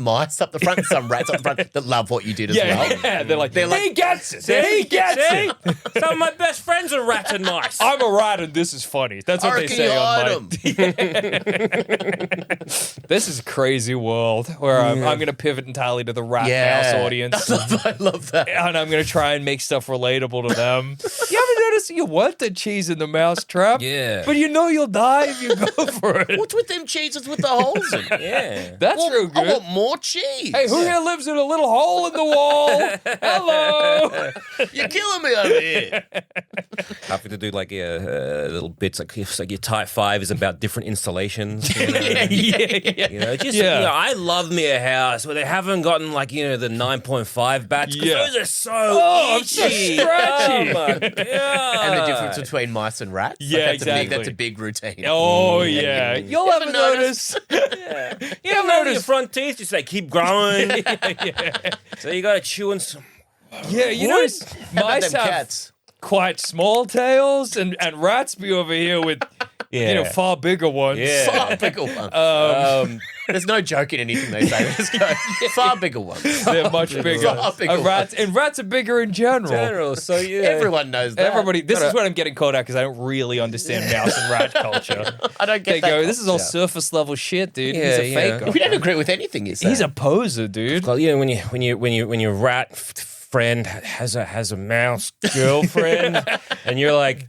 mice up the front, some rats up the front that love what you did as well. Yeah. They're like, They're like, he gets it. He gets See? it. Some of my best friends are rats and mice. I'm a rat and this is funny. That's what I they reckon say you on hide my. This is a crazy world where I'm going to pivot entirely to the rat mouse audience. I love that. And I'm going to try and make stuff relatable to them. You ever notice you want the cheese in the mouse trap? Yeah. But you know you'll die if you go for it. What's with them cheeses with the holes in it? Yeah. That's Well, real I good. want more cheese. Hey, who here lives in a little hole in the wall? Hello. You're killing me over here. Having to do like little bits, like your Type 5 is about different installations. You know? I love me a house where they haven't gotten like the 9.5 batch. Those are so itchy. So scratchy. Oh my god! And the difference between mice and rats. Yeah, Like, that's a big routine. Oh yeah, you'll ever notice. You ever notice your front teeth just like keep growing? So you got to chew on some. Yeah, you notice mice them have cats? quite small tails, and rats be over here with far bigger ones. Yeah. Far bigger ones. There's no joke in anything they say. They just go, far bigger ones. They're much bigger. Far bigger ones. And rats are bigger in general. So Everyone knows that. Everybody, this is what I'm getting called out because I don't really understand mouse and rat culture. I don't get They that. go, this is all surface level shit, dude. He's a faker. We don't agree with anything you say. He's a poser, dude. Well, when your rat friend has a mouse girlfriend, and you're like,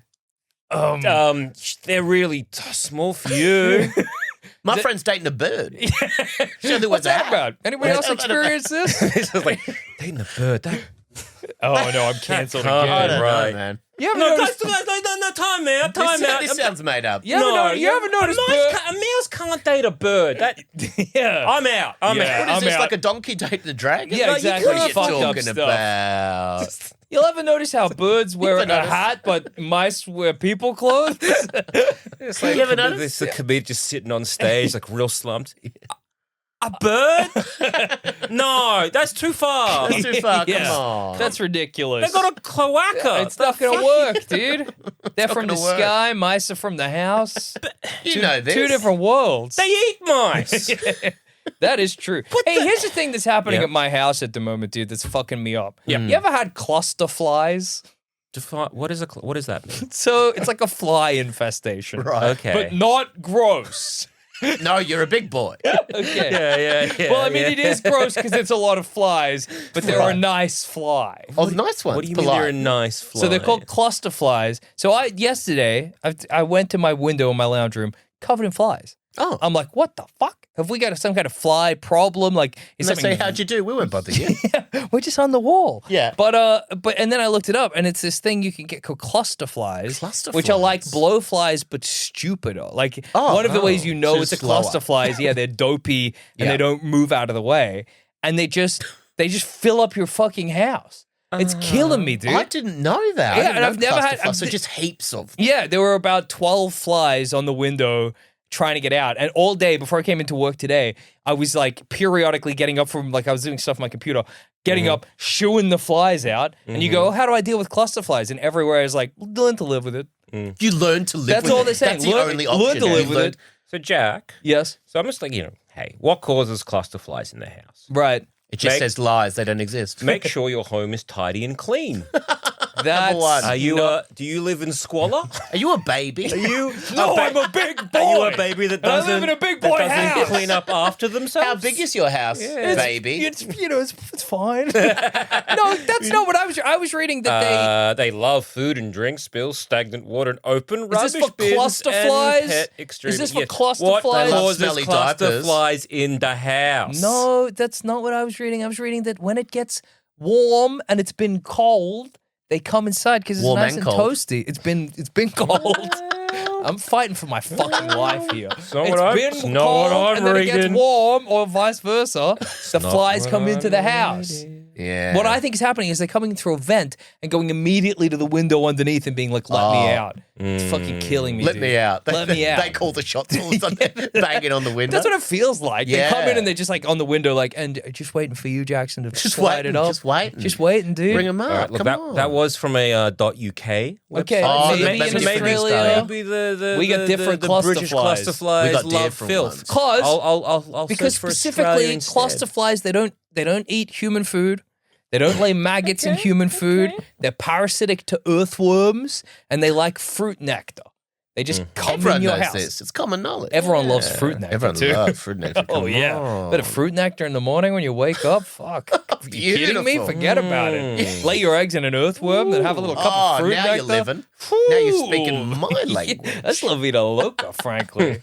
they're really small for you. My friend's dating a bird. What's that about? Anybody else experience this? It's just like dating a bird. Oh no, I'm cancelled I again. don't Right. know, man. You ever No, noticed? no, time out. This sounds made up. You ever noticed? A mouse can't date a bird. Yeah. I'm out. What is I'm this, out. like a donkey dating the dragon? Yeah, Like, exactly. What are you Fucked up talking stuff. about? You'll ever notice how birds wear a noticed? hat, but mice wear people clothes? It's like You ever notice? the comedian just sitting on stage, like real slumped. A bird? No, that's too far. That's too far. Yeah. Come on. That's ridiculous. They got a cloaca. It's not going to work, dude. They're from the gonna work. sky, mice are from the house. you know this. Two different worlds. They eat mice. That is true. Here's the thing that's happening Yeah. at my house at the moment, dude, that's fucking me up. Yeah. You ever had cluster flies? What is that mean? So it's like a fly infestation. Right. Okay. But not gross. No, you're a big boy. Okay. Yeah. Well, I mean, it is gross because it's a lot of flies, but they're a nice fly. Oh, nice one. What do you mean they're a nice fly? So they're called cluster flies. So yesterday, I went to my window in my lounge room covered in flies. Oh. I'm like, what the fuck? Have we got some kind of fly problem? Like, is And they say, something? how'd you do? We won't bother you. We're just on the wall. Yeah. But and then I looked it up, and it's this thing you can get called cluster flies, Cluster which are like flies? blowflies but stupider. Like Oh, one of the ways you know so it's a slower. cluster flies. Yeah, they're dopey and Yeah. they don't move out of the way, and they just fill up your fucking house. It's killing me, dude. I didn't know that. Yeah, I didn't and know I've never cluster had- flies, so I've- just heaps of them. Yeah, there were about 12 flies on the window trying to get out. And all day before I came into work today, I was like periodically getting up from I was doing stuff on my computer, getting up, shooing the flies out. And you go, oh, how do I deal with cluster flies? And everywhere I was like, learn to live with it. You learn to live That's with all it. they're saying. That's the Learn- only learn option. to live You with learn- it. So Jack. Yes. So I'm just like, hey, what causes cluster flies in the house? Right. It just Make- says lies. They don't exist. Make sure your home is tidy and clean. That's one. Are you do you live in squalor? Are you a baby? Are you No, I'm a big boy. Are you a baby that I doesn't live in a big that boy doesn't house. clean up after themselves? How big is your house, baby? It's it's fine. No, that's not what I was reading that They love food and drink spills, stagnant water, and open rubbish this for bins cluster and flies? pet Is extremity. this for Yes. cluster What flies? causes Smelly cluster diapers. flies in the house? No, that's not what I was reading. I was reading that when it gets warm and it's been cold, they come inside because it's Warm nice and and cold. toasty. It's been cold. I'm fighting for my fucking life here. It's not what I'm- been it's not cold what I'm and then it gets reading. warm, or vice versa. The flies what come into I'm the house. Yeah. What I think is happening is they're coming through a vent and going immediately to the window underneath and being like, let me out. It's fucking killing me, Let dude. me out. Let me out. They call the shots all of a sudden, banging on the window. That's what it feels like. They come in Yeah. and they're just like on the window, like, and just waiting for you, Jackson, to Just slide waiting, it up. just waiting. Just waiting, dude. Bring them up. All right, look, Come on. that was from a .uk Okay, website. Oh, maybe maybe in it's Australia. Maybe the We got different the cluster British flies. cluster flies We got love different filth. ones. Cause I'll because search for specifically Australia instead. cluster flies, they don't eat human food. They don't lay maggots in human food. They're parasitic to earthworms, and they like fruit nectar. They just come Everyone in your knows house. this. It's common knowledge. Everyone loves fruit nectar Everyone too. loves fruit nectar. Oh yeah, bit of fruit nectar in the morning when you wake up. Fuck, are you kidding me? Beautiful. Forget about it. Lay your eggs in an earthworm, then have a little cup of fruit now nectar. you're living. Now you're speaking my Yeah, language. that's La Vida Loca, frankly.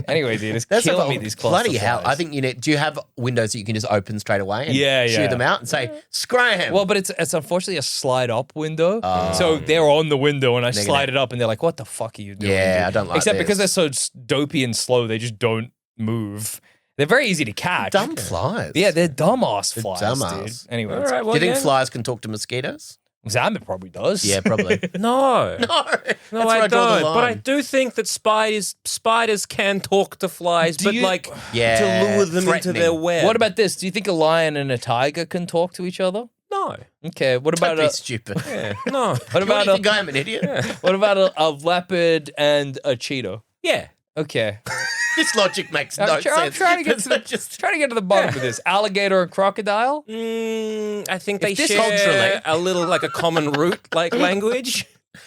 Anyway, dude, it's That's killing about- me, these bloody cluster hell. flies. I think you need. Do you have windows that you can just open straight away and Yeah, shoo yeah. them out and say, scram? Well, but it's unfortunately a slide up window. So they're on the window and I slide it up and they're like, what the fuck are you doing? Yeah, dude?" I don't like Except because they're this. so dopey and slow, they just don't move. They're very easy to catch. Dumb flies. Yeah, they're dumbass They're flies, dumbass. dude. Anyway, All right, Do well, you think yeah. flies can talk to mosquitoes? Zamet probably does. Yeah, probably. No. No, No, that's where I draw the don't. But I line. do think that spiders can talk to flies, Do but you- like Yeah, to lure them into threatening. their web. What about this? Do you think a lion and a tiger can talk to each other? no? Okay. What Don't about be a stupid. Yeah, no. what What about do you a think I'm an idiot? what about a leopard and a cheetah? Yeah. Okay. This logic makes no I'm sense. trying to get It's to the not just trying to get to the bottom of this. Alligator and crocodile. I think they this share culturally- a little like a common root like language.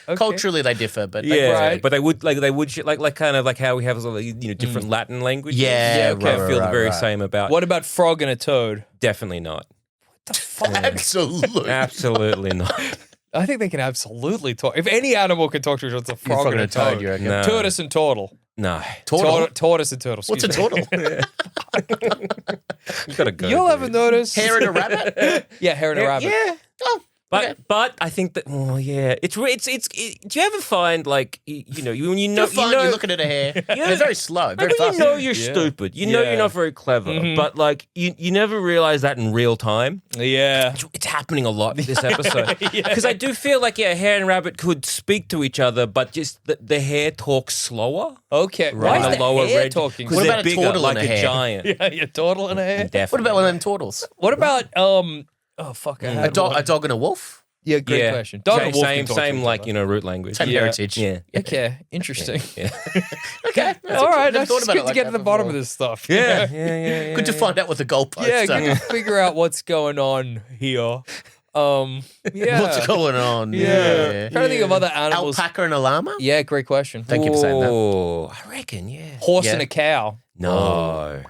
Okay. culturally they differ, but Yeah, Right. but they would like kind of like how we have different Latin languages. Yeah, I right, feel the right, very right. same about. What about frog and a toad? Definitely not. absolutely. Absolutely not. I think they can absolutely talk. If any animal can talk to each other, it's a frog and a toad. you reckon? No. Tortoise and turtle. No. Turtle? Tortoise and turtle. What's a excuse me. turtle? You gotta go. You'll dude. ever notice. Hair and a rabbit? Yeah, hare and a rabbit. Yeah. Oh, But okay. but I think that do you ever find like when you know You're fine. you know You're looking at a hair. They're very slow, like very when fast. you know you're Yeah. stupid, you know Yeah. you're not very clever, but like you never realize that in real time. Yeah. It's happening a lot this episode because I do feel like hare and rabbit could speak to each other, but just the hare talks slower. Okay. Right. Why is The the lower hare red talking? What Because about they're a bigger, turtle like and a hare? giant. Yeah, your turtle and a hare. Definitely. What about one of them turtles? What about oh fuck, I A had dog, one. a dog and a wolf? Yeah, great question. Dog and wolf can talk to same each like other. root language. Same heritage. Yeah. Okay, interesting. Yeah. Okay. All right, Never that's thought just about good it to like get that to the bottom before. of this stuff. Yeah. Good to find out what the goalposts Yeah, are. good to figure out what's going on here. Yeah. What's going on? Yeah. Trying to think of other animals. Alpaca and a llama? Yeah, great question. Thank you for saying that. Oh, I reckon, yeah. Horse Yeah. and a cow. No.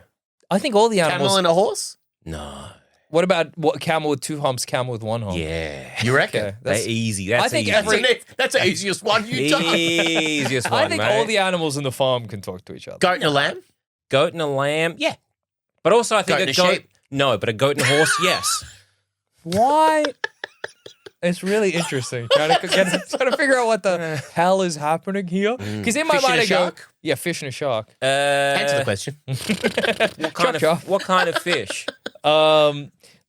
I think all the animals. Camel and a horse? No. What about camel with two humps, camel with one hump? Yeah. You reckon? Okay, They're that's, easy. That's I think easy. every- That's the easiest one you done. Easiest one, I think mate. all the animals in the farm can talk to each other. Goat and a lamb? Goat and a lamb, yeah. But also I think Goat a and a goat... sheep? No, but a goat and a horse, yes. Why? It's really interesting. Trying to figure out what the hell is happening here. Because in my Fish and mind, a I go, shark? yeah, fish and a shark. Answer the question. What kind of fish?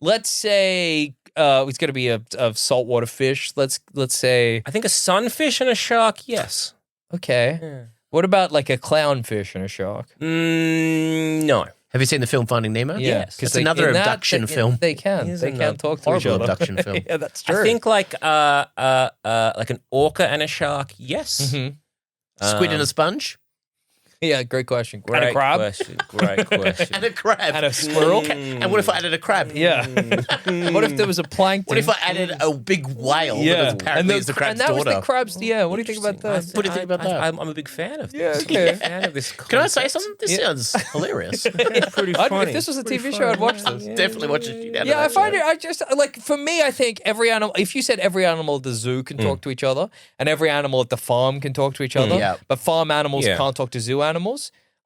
Let's say it's going to be a saltwater fish. Let's say I think a sunfish and a shark, yes. okay. Yeah. What about like a clownfish and a shark? No. Have you seen the film Finding Nemo? Yes. It's another in that, abduction they, film. They can. Is They it can not? talk to each Horrible other. abduction film. Yeah, that's true. I think like an orca and a shark, yes. Mhm. Squid and a sponge? Yeah, great question. Great and a crab. question. Great question. And a crab. And a squirrel. And what if I added a crab? Yeah. What if there was a plankton? What if I added a big whale that apparently is the crab's and that daughter? was the crab's. Yeah. What do you think about that? What do you think about that? I'm a big fan of this. Yeah, I'm okay. a big fan of this. Can I say something? This Yeah. sounds hilarious. Pretty If this was a TV show, I'd watch this. Definitely watch it. Yeah, I find it. I just like for me. I think every animal. If you said every animal at the zoo can talk to each other, and every animal at the farm can talk to each other, Yeah. but farm animals Yeah. can't talk to zoo animals,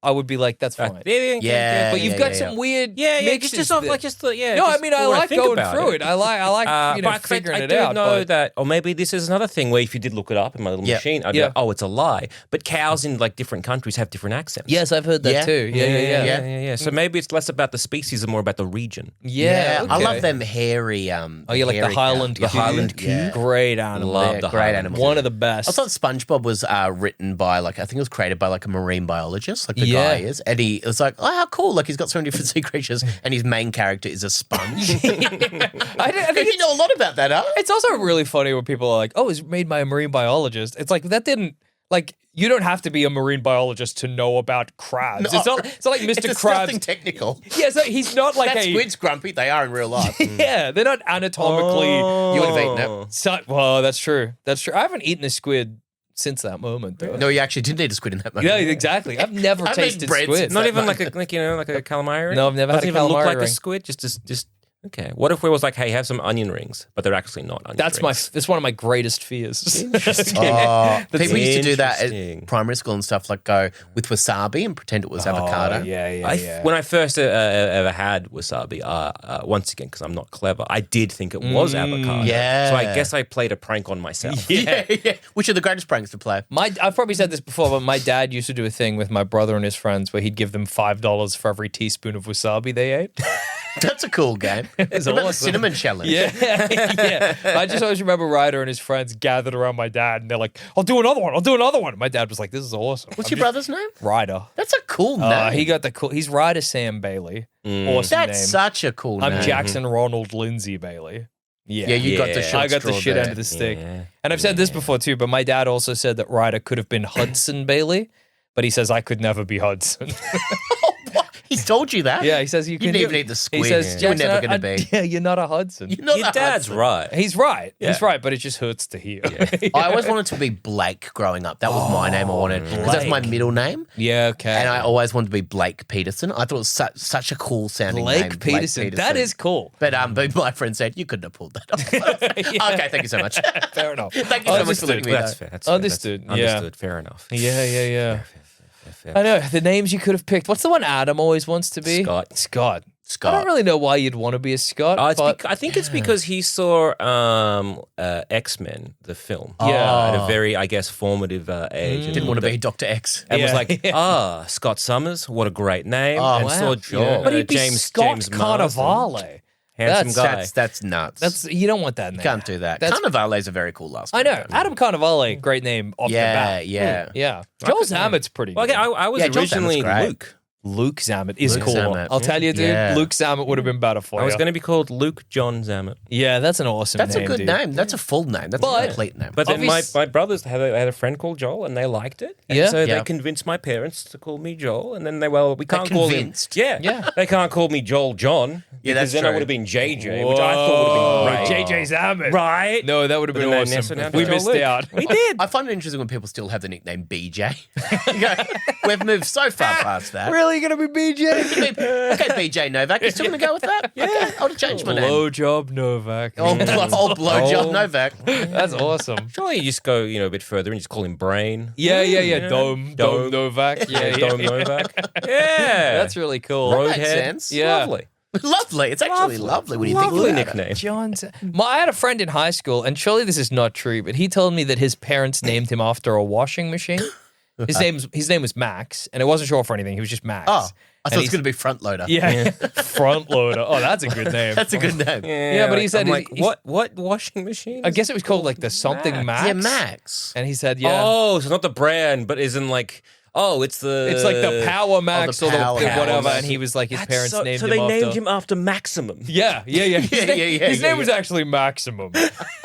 I would be like, that's fine. Yeah. But you've got some weird. Yeah, mixes just there. like just yeah. No, I just mean I when like think going about through it. I like but figuring I it do out. know but that, or maybe this is another thing where if you did look it up in my little Yeah. machine, I'd Yeah. go, oh, it's a lie. But cows in like different countries have different accents. yes, I've heard that Yeah. too. Yeah. yeah. So maybe it's less about the species and more about the region. Yeah, I okay. love them hairy. Oh, you like the hairy Highland cows. coo? The Highland coo. Yeah. Great animal. Love They're the great Highland animals. One of the best. I thought SpongeBob was written by I think it was created by like a marine biologist, like the Yeah. guy is, and he was like, oh, how cool! Like he's got so many different sea creatures, and his main character is a sponge. I think You know a lot about that, huh? it's also really funny when people are like, "Oh, it's made by a marine biologist." It's like that didn't like you don't have to be a marine biologist to know about crabs. It's not like Mr. It's Krabs. nothing technical. Yeah, so he's not like That a squid's grumpy. They are in real life. yeah. They're not anatomically. You would have eaten it. Well, that's true. That's true. I haven't eaten a squid since that moment, though. No, you actually did need a squid in that moment. Yeah, exactly. I've never I've made tasted bread squid. since Not that even like moment. a like a calamari ring? No, I've never had Doesn't a even look calamari like a ring. squid. Just okay. What if we was like, hey, have some onion rings, but they're actually not onion That's rings? that's one of my greatest fears. Oh, people used to do that Interesting. at primary school and stuff, like go with wasabi and pretend it was avocado. Oh, yeah. When I first ever had wasabi, once again, because I'm not clever, I did think it was avocado. yeah. So I guess I played a prank on myself. Yeah. Which are the greatest pranks to play? I've probably said this before, but my dad used to do a thing with my brother and his friends where he'd give them $5 for every teaspoon of wasabi they ate. That's a cool game. What about the awesome. cinnamon challenge? Yeah. I just always remember Ryder and his friends gathered around my dad and they're like, I'll do another one. My dad was like, this is awesome. What's your brother's name? Ryder. That's a cool name. He got the cool. He's Ryder Sam Bailey. Awesome That's name. such a cool name. I'm Jackson Ronald Lindsay Bailey. Yeah. Yeah, you got the Yeah. short I got the straw shit there. end of the stick. Yeah. And I've said this before too, but my dad also said that Ryder could have been Hudson Bailey, but he says I could never be Hudson. What? He's told you that? Yeah, he says you can. didn't even eat the squid. He says, You were "Jackson, never gonna I- be." Yeah, you're not a Hudson. You're not Your a dad's Hudson. right. He's right. Yeah. He's right, but it just hurts to hear. I always wanted to be Blake growing up. That was my name I wanted. Because that's my Blake. middle name. Yeah, okay. And I always wanted to be Blake Peterson. I thought it was such a cool sounding name. Blake Peterson. That is cool. But my friend said, you couldn't have pulled that off. Okay, thank you so much. Fair enough. Thank you so much for letting me That's know. fair. That's fair. Understood. That's Yeah. Understood. Fair enough. Yeah. Fair. I know the names you could have picked. What's the one Adam always wants to be? Scott. Scott. I Scott. don't really know why you'd want to be a Scott. but I think it's because he saw X-Men, the film. Yeah. At a very, I guess, formative age. And Didn't want to be Dr. X. And was Yeah. like, Scott Summers, what a great name. Oh, and wow. saw Yeah. but he'd be James Scott Marsden, Carnivale. handsome guy. That's nuts. That's you don't want that name. Can't do that. That's- Carnivale is a very cool last I name. know. Adam Carnivale, great name off the bat. Yeah. Yeah. Joel Zammett's pretty Well, good. okay, I was Yeah, Joel originally Zammett's great. Luke. Luke Zammett is Luke cool. Zammett. I'll tell you, dude, Yeah. Luke Zammett would have been better for I was you. going to be called Luke John Zammett. Yeah, that's an awesome That's name, a good dude. name. That's a full name. That's But- a complete name. But then Obvious- my brothers had a friend called Joel, and they liked it. And Yeah. so Yeah. they convinced my parents to call me Joel, and then we can't call him. convinced? Yeah, they can't call me Joel John. Yeah, because that's then I true. would have been JJ, which I thought would have been great. JJ Zammett. Right? No, that would have But been then they awesome. nestled down We to missed Luke. out. We did. I find it interesting when people still have the nickname BJ. You go, we've moved so far past that. Really gonna be BJ? Okay, BJ Novak. You still going to go with that? Yeah. Okay, I'll change my name. Blowjob Novak. Old blowjob Novak. That's awesome. Surely you just go, a bit further and just call him Brain. Yeah. Dome Novak. Yeah. Dome Novak. Yeah. That's really cool. That makes Roadhead. sense. Yeah. Lovely. Lovely. It's actually lovely when you think Lovely about nickname. John's. I had a friend in high school, and surely this is not true, but he told me that his parents named him after a washing machine. His name was Max, and it wasn't short for anything. He was just Max. Oh, I thought And it was going to be front loader. Yeah, front loader. Oh, that's a good name. That's a good name. Yeah, but he said I'm like, he's- what washing machine? I guess it was called like the something Max. Yeah, Max. And he said, yeah. Oh, so not the brand, but isn't like, it's the. It's like the Power Max or the Power whatever, Max. and he was like his That's parents so, named so him they after. named him after Maximum. Yeah. His Yeah, name, yeah, his yeah, name yeah. was actually Maximum.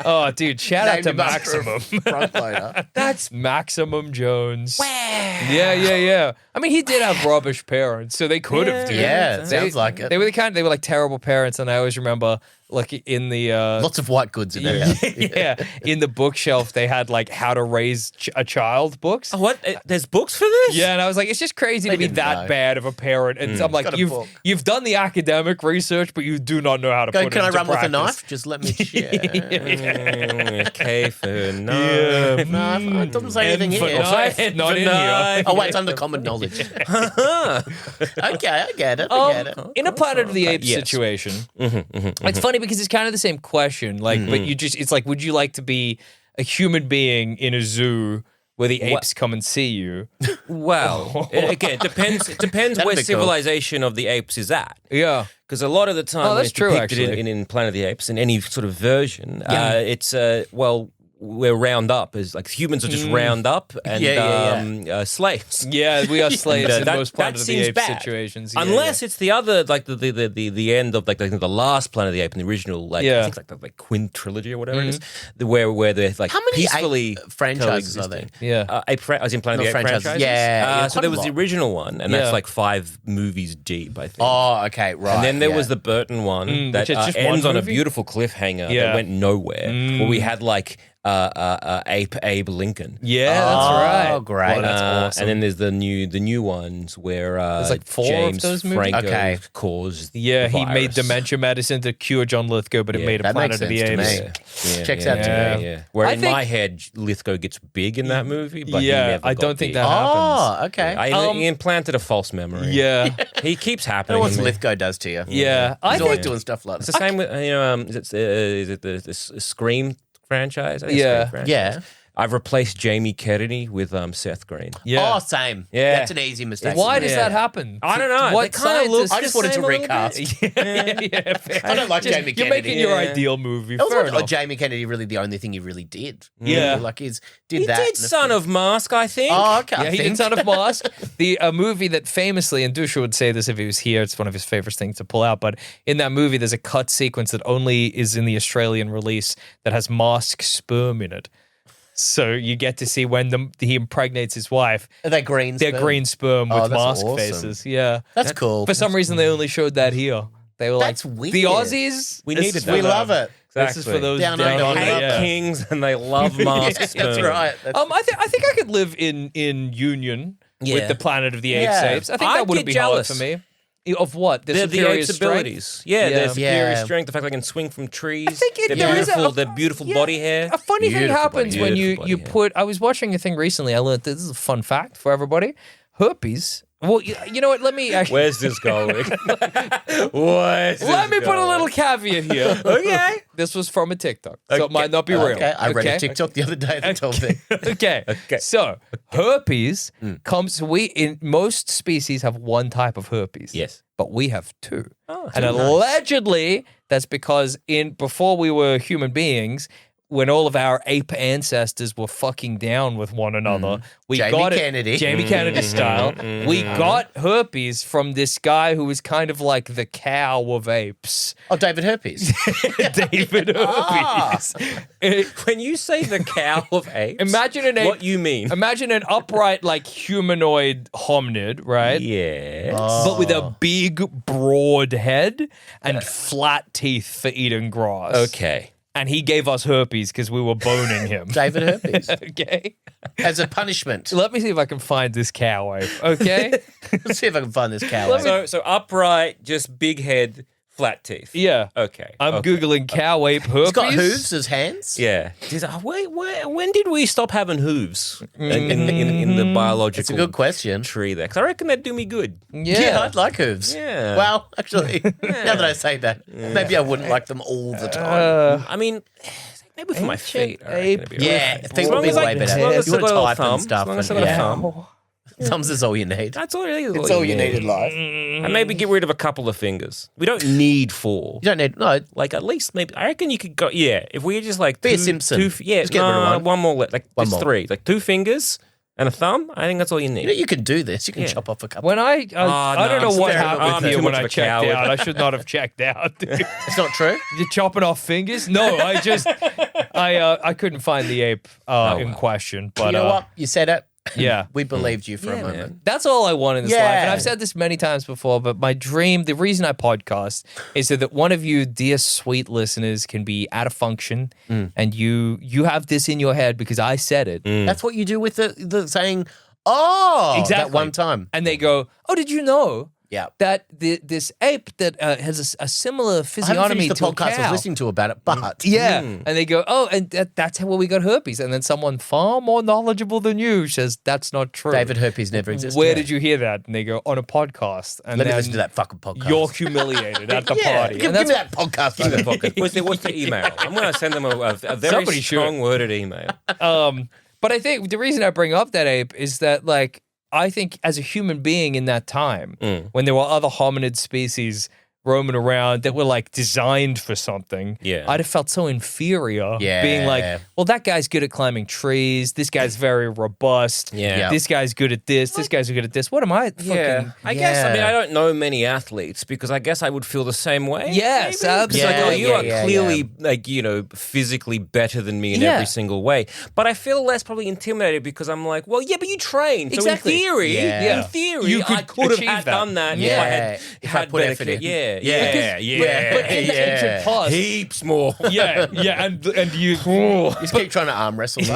Oh, dude, shout out Named to him after a Maximum. Front loader. That's Maximum Jones. Yeah. I mean, he did have rubbish parents, so they could have, dude. Yeah, it sounds like it. They were they were like terrible parents, and I always remember like in the Lots of white goods in there. yeah, in the bookshelf they had like how to raise a child books. Oh, what? There's books for this? Yeah, and I was like, it's just crazy to be didn't that know. bad of a parent. And I'm like, Got a you've book. you've done the academic research, but you do not know how to Go, put can it I into run with a practice. knife? Just let me share. K for no. No, it doesn't say anything For here. knife, not in here. knife. Oh, wait, it's under common knowledge. Okay, I get it. I get it. In a Planet of the Apes yes. situation, it's funny because it's kind of the same question. Like, but it's like, would you like to be a human being in a zoo where the apes come and see you? Well, again, it depends That'd where be cool. civilization of the apes is at. Yeah. Because a lot of the time, Oh, when that's it's true, depicted actually. in Planet of the Apes, in any sort of version, it's we're round up as like humans are just round up and slaves. Yeah, we are slaves in That- most Planet that of the seems Apes bad. situations. Yeah, Unless it's the other, like the end of like the last Planet of the Ape in the original, like Yeah. I think it's like Quint trilogy or whatever it is, where they're like How many peacefully ape franchises are there? coexisting. Yeah. As in Planet of Not the Ape franchises. franchises. Yeah, So quite there a was the lot. original one, and Yeah. that's like 5 movies deep, I think. Oh, okay, right. And then there yeah. was the Burton one that which is just ends one on a movie? beautiful cliffhanger Yeah. that went nowhere, where we had like ape Abe Lincoln. Yeah, that's right. Oh, great. Well, that's awesome. And then there's the new ones where There's like 4 James of those movies? Franco Okay. caused Yeah, the he made virus. dementia medicine to cure John Lithgow, but it Yeah, made a that Planet makes of the sense to Apes. me. Yeah. Checks out to Yeah. me. Yeah. Where I in think- my head, Lithgow gets big in that movie, but he Yeah, never I got don't think big. that happens. Oh, okay. He implanted a false memory. Yeah. He keeps I know happening. what to me. Lithgow does to you. Yeah. I He's always think doing stuff like It's that. the same with is it the Scream franchise? I think it's Yeah. Scream franchise. Yeah. I've replaced Jamie Kennedy with Seth Green. yeah. Oh, same. Yeah. That's an easy mistake. Why to does make. that happen? I don't know. What They kinda look- scientists- I just wanted to same a little recast. yeah, fair. I don't like Just- Jamie You're Kennedy. making your Yeah. ideal movie. It was Fair like, enough. Jamie Kennedy really the only thing he really did. Yeah. Like did He that. did in a Son film. of Mask, I think. Oh, okay. I Yeah, he did think. Son of Mask, a movie that famously, and Dusha would say this if he was here, it's one of his favorite things to pull out, but in that movie, there's a cut sequence that only is in the Australian release that has Mask sperm in it. So you get to see when he impregnates his wife, Are they green? they're sperm? green sperm Oh, with that's mask awesome. faces. Yeah. That's cool. For some reason, they only showed that here. They were That's like, weird. the Aussies, We this needed is that. for We them. love it. This is for those Down down under, under. Hate Yeah. kings and they love Mask Yeah, sperm. that's right. I think I could live in union Yeah. with the Planet of the Apes Yeah. apes. I think I'd that wouldn't get be hard jealous. for me. Of what? The The superior apes' strength? abilities. Yeah, Yeah. their superior Yeah. strength, the fact they can swing from trees. I think their there is beautiful, their beautiful body hair. A funny thing Beautiful happens body when hair. you Beautiful body hair. put. I was watching a thing recently. I learned this is a fun fact for everybody. Herpes. Well, you know what? Let me actually. Where's this going? Let me put a little caveat here. Okay. This was from a TikTok, so it might not be real. Okay, I read a TikTok the other day that told me. Okay. Okay. So herpes comes. We in most species have one type of herpes. Yes. But we have 2. Oh, And allegedly, that's because before we were human beings, when all of our ape ancestors were fucking down with one another, we Jamie got Kennedy. it Jamie Kennedy style. We got herpes from this guy who was kind of like the cow of apes, Oh, David Herpes. David Herpes. When you say the cow of apes, Imagine an ape. what you mean? Imagine an upright, like humanoid hominid, right? Yes. But with a big, broad head and flat teeth for eating grass. Okay. And he gave us herpes because we were boning him. David Herpes. Okay. As a punishment. Let me see if I can find this cow ape. Okay. Let's see if I can find this cow. So upright, just big head, flat teeth. Yeah. Okay. I'm okay. Googling cow ape herpes. It's got hooves as hands. Yeah. When did we stop having hooves in the biological It's a good question. tree there? 'Cause I reckon that'd do me good. Yeah, I'd like hooves. Yeah. Well, actually, now that I say that, maybe I wouldn't like them all the time. I mean, maybe for my feet. I reckon ape. it'd be Yeah, alright. feet would be as I- way better. As long as You I've wanna got a type and thumb. stuff As long as and- I've got a yeah. thumb. Thumbs is all you need. That's all really It's all you need in life. And maybe get rid of a couple of fingers. We don't need 4. You don't need no. Like at least maybe I reckon you could go. Yeah, if we just like Be a two, Simpson. yeah, Just get rid of one. more. Like One just more. 3, like 2 fingers and a thumb. I think that's all you need. You know, you can do this. You can Yeah. chop off a couple. When I don't no, know I'm what very- happened I'm here too when much I of a checked coward. out. I should not have checked out, dude. It's not true. You're chopping off fingers? No, I just I couldn't find the ape in question. But You know what? You said it. Yeah. We believed you for a Yeah, moment. man. That's all I want in this Yeah. life. And I've said this many times before, but my dream, the reason I podcast is so that one of you, dear sweet listeners, can be out of function and you have this in your head because I said it. That's what you do with the saying, oh, Exactly. that one time. And they go, oh, did you know Yeah. that this ape that has a similar I haven't physiognomy finished the to a podcast I cow? was listening to about it, but Yeah. And they go, oh, and that's how we got herpes. And then someone far more knowledgeable than you says, that's not true. David Herpes never existed. Where did you hear that? And they go, on a podcast. And Let me then listen to that fucking podcast. you're humiliated at the yeah, party. Give, And give that's me that podcast. What's the email? I'm going to send them a very Somebody should. strong worded email. But I think the reason I bring up that ape is that, like, I think as a human being in that time, when there were other hominid species roaming around that were like designed for something, Yeah. I'd have felt so inferior Yeah. being like, well, that guy's good at climbing trees. This guy's very robust. Yeah. This guy's good at this. This guy's good at this. What am I fucking... Yeah, I guess. I mean, Yeah. I don't know many athletes because I guess I would feel the same way. Yes, maybe. 'Cause, like, absolutely. oh, you Yeah, are yeah, clearly like physically better than me in Yeah. every single way. But I feel less probably intimidated because I'm like, well, yeah, but you trained. Exactly. So in theory, Yeah. in theory, You could I could have achieve that. done that Yeah, if I had if I put better effort in. Yeah. But in the ancient past, Heaps more. and you. Just keep trying to arm wrestle. Though.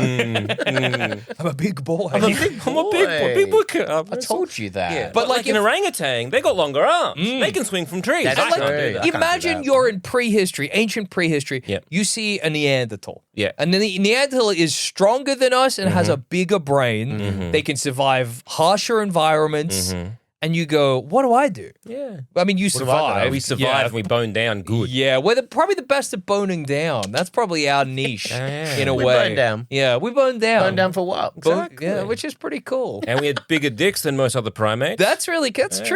I'm a big boy. I'm a big boy. I told you that. Yeah, But but like like an if- orangutan, they got longer arms. They can swing from trees. That's I can't true. do that. I can't do Imagine that. you're in prehistory, ancient prehistory. Yep. You see a Neanderthal. Yeah. And then the Neanderthal is stronger than us and has a bigger brain. They can survive harsher environments. And you go, what do I do? Yeah. I mean, you do I survive. do? We survived and we boned down good. Yeah, we're probably the best at boning down. That's probably our niche in a We way. bone down. Yeah, we bone down. Going down for what? Yeah, which is pretty cool. And we had bigger dicks than most other primates. That's true.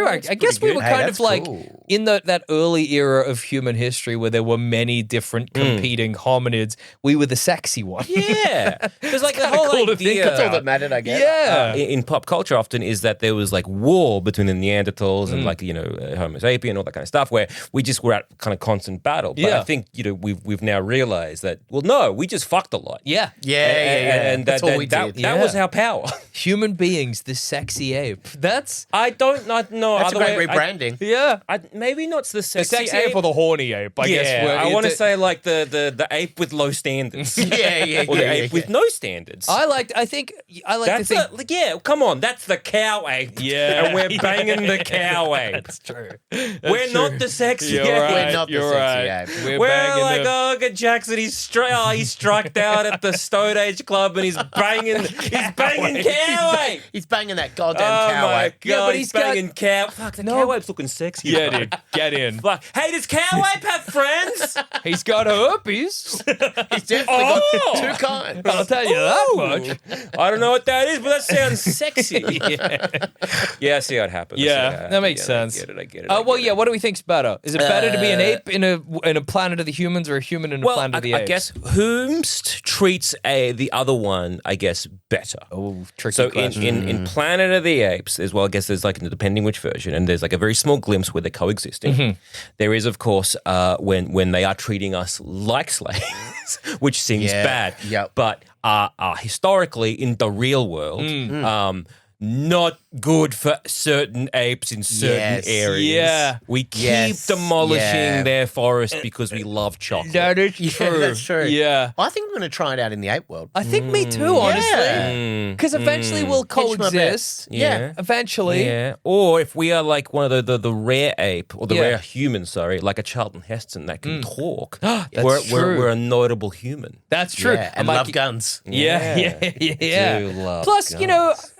I guess we pretty were good. kind Hey, of like that's cool. in that early era of human history where there were many different competing hominids. We were the sexy one. Yeah. There's like the kinda whole cool to think idea. That's all that mattered, I guess. Yeah. In pop culture often is that there was like war between the Neanderthals and like, Homo sapien, all that kind of stuff where we just were at kind of constant battle. But Yeah. I think, we've now realized that, well, no, we just fucked a lot. Yeah. And That's all we did. that was our power. Human beings, the sexy ape. That's I don't not know. That's a other great way- rebranding. yeah. maybe not the The sexy, sexy ape or the horny ape, I guess. Yeah, I want to say like the ape with low standards. yeah, Or the yeah, ape with no standards. I like to think Come on, that's the cow ape. Yeah. And we're banging the cow ape. That's true. We're not the sexy You're ape. right. We're not the You're sexy right. ape. We're We're banging like, the- look at Jackson. He struck out at the Stone Age Club, and he's banging cow ape. He's banging that goddamn Oh cow my ape. god, Yeah, but he's he's got- banging cow. Fuck, the cow ape's looking sexy. Yeah, dude. Get in. Fuck. Hey, does cow ape have friends? He's got herpes. He's definitely Oh! got two kinds. I'll tell you that Ooh. much. I don't know what that is, but that sounds sexy. Yeah, I see how it happens. I see how it Yeah, happens. that makes I sense. get it. Well, yeah. What do we think's better? Is it better to be an ape in a planet of the humans or a human in a Well, planet of the apes? I guess whomst treats the other one, I guess, better. Oh, tricky So question. in Planet of the Apes, as well, I guess there's like, depending which version, and there's like a very small glimpse where they're coexisting. Mm-hmm. There is, of course, when they are treating us like slaves, which seems Yeah. bad. Yep. But historically, in the real world, Mm. not good for certain apes in certain Yes. areas. Yeah. We keep Yes. demolishing Yeah. their forest because we love chocolate. that is Yeah, true. that's true. Yeah. I think I'm going to try it out in the ape world. I think me too, honestly. Yeah. Because eventually we'll Hedge my coexist. bets. Yeah. Eventually. Yeah. Or if we are like one of the rare ape or the Yeah. rare human, sorry, like a Charlton Heston that can talk, That's true. we're a notable human. That's true. Yeah, and I might love keep- guns. Yeah. Do love Plus, guns.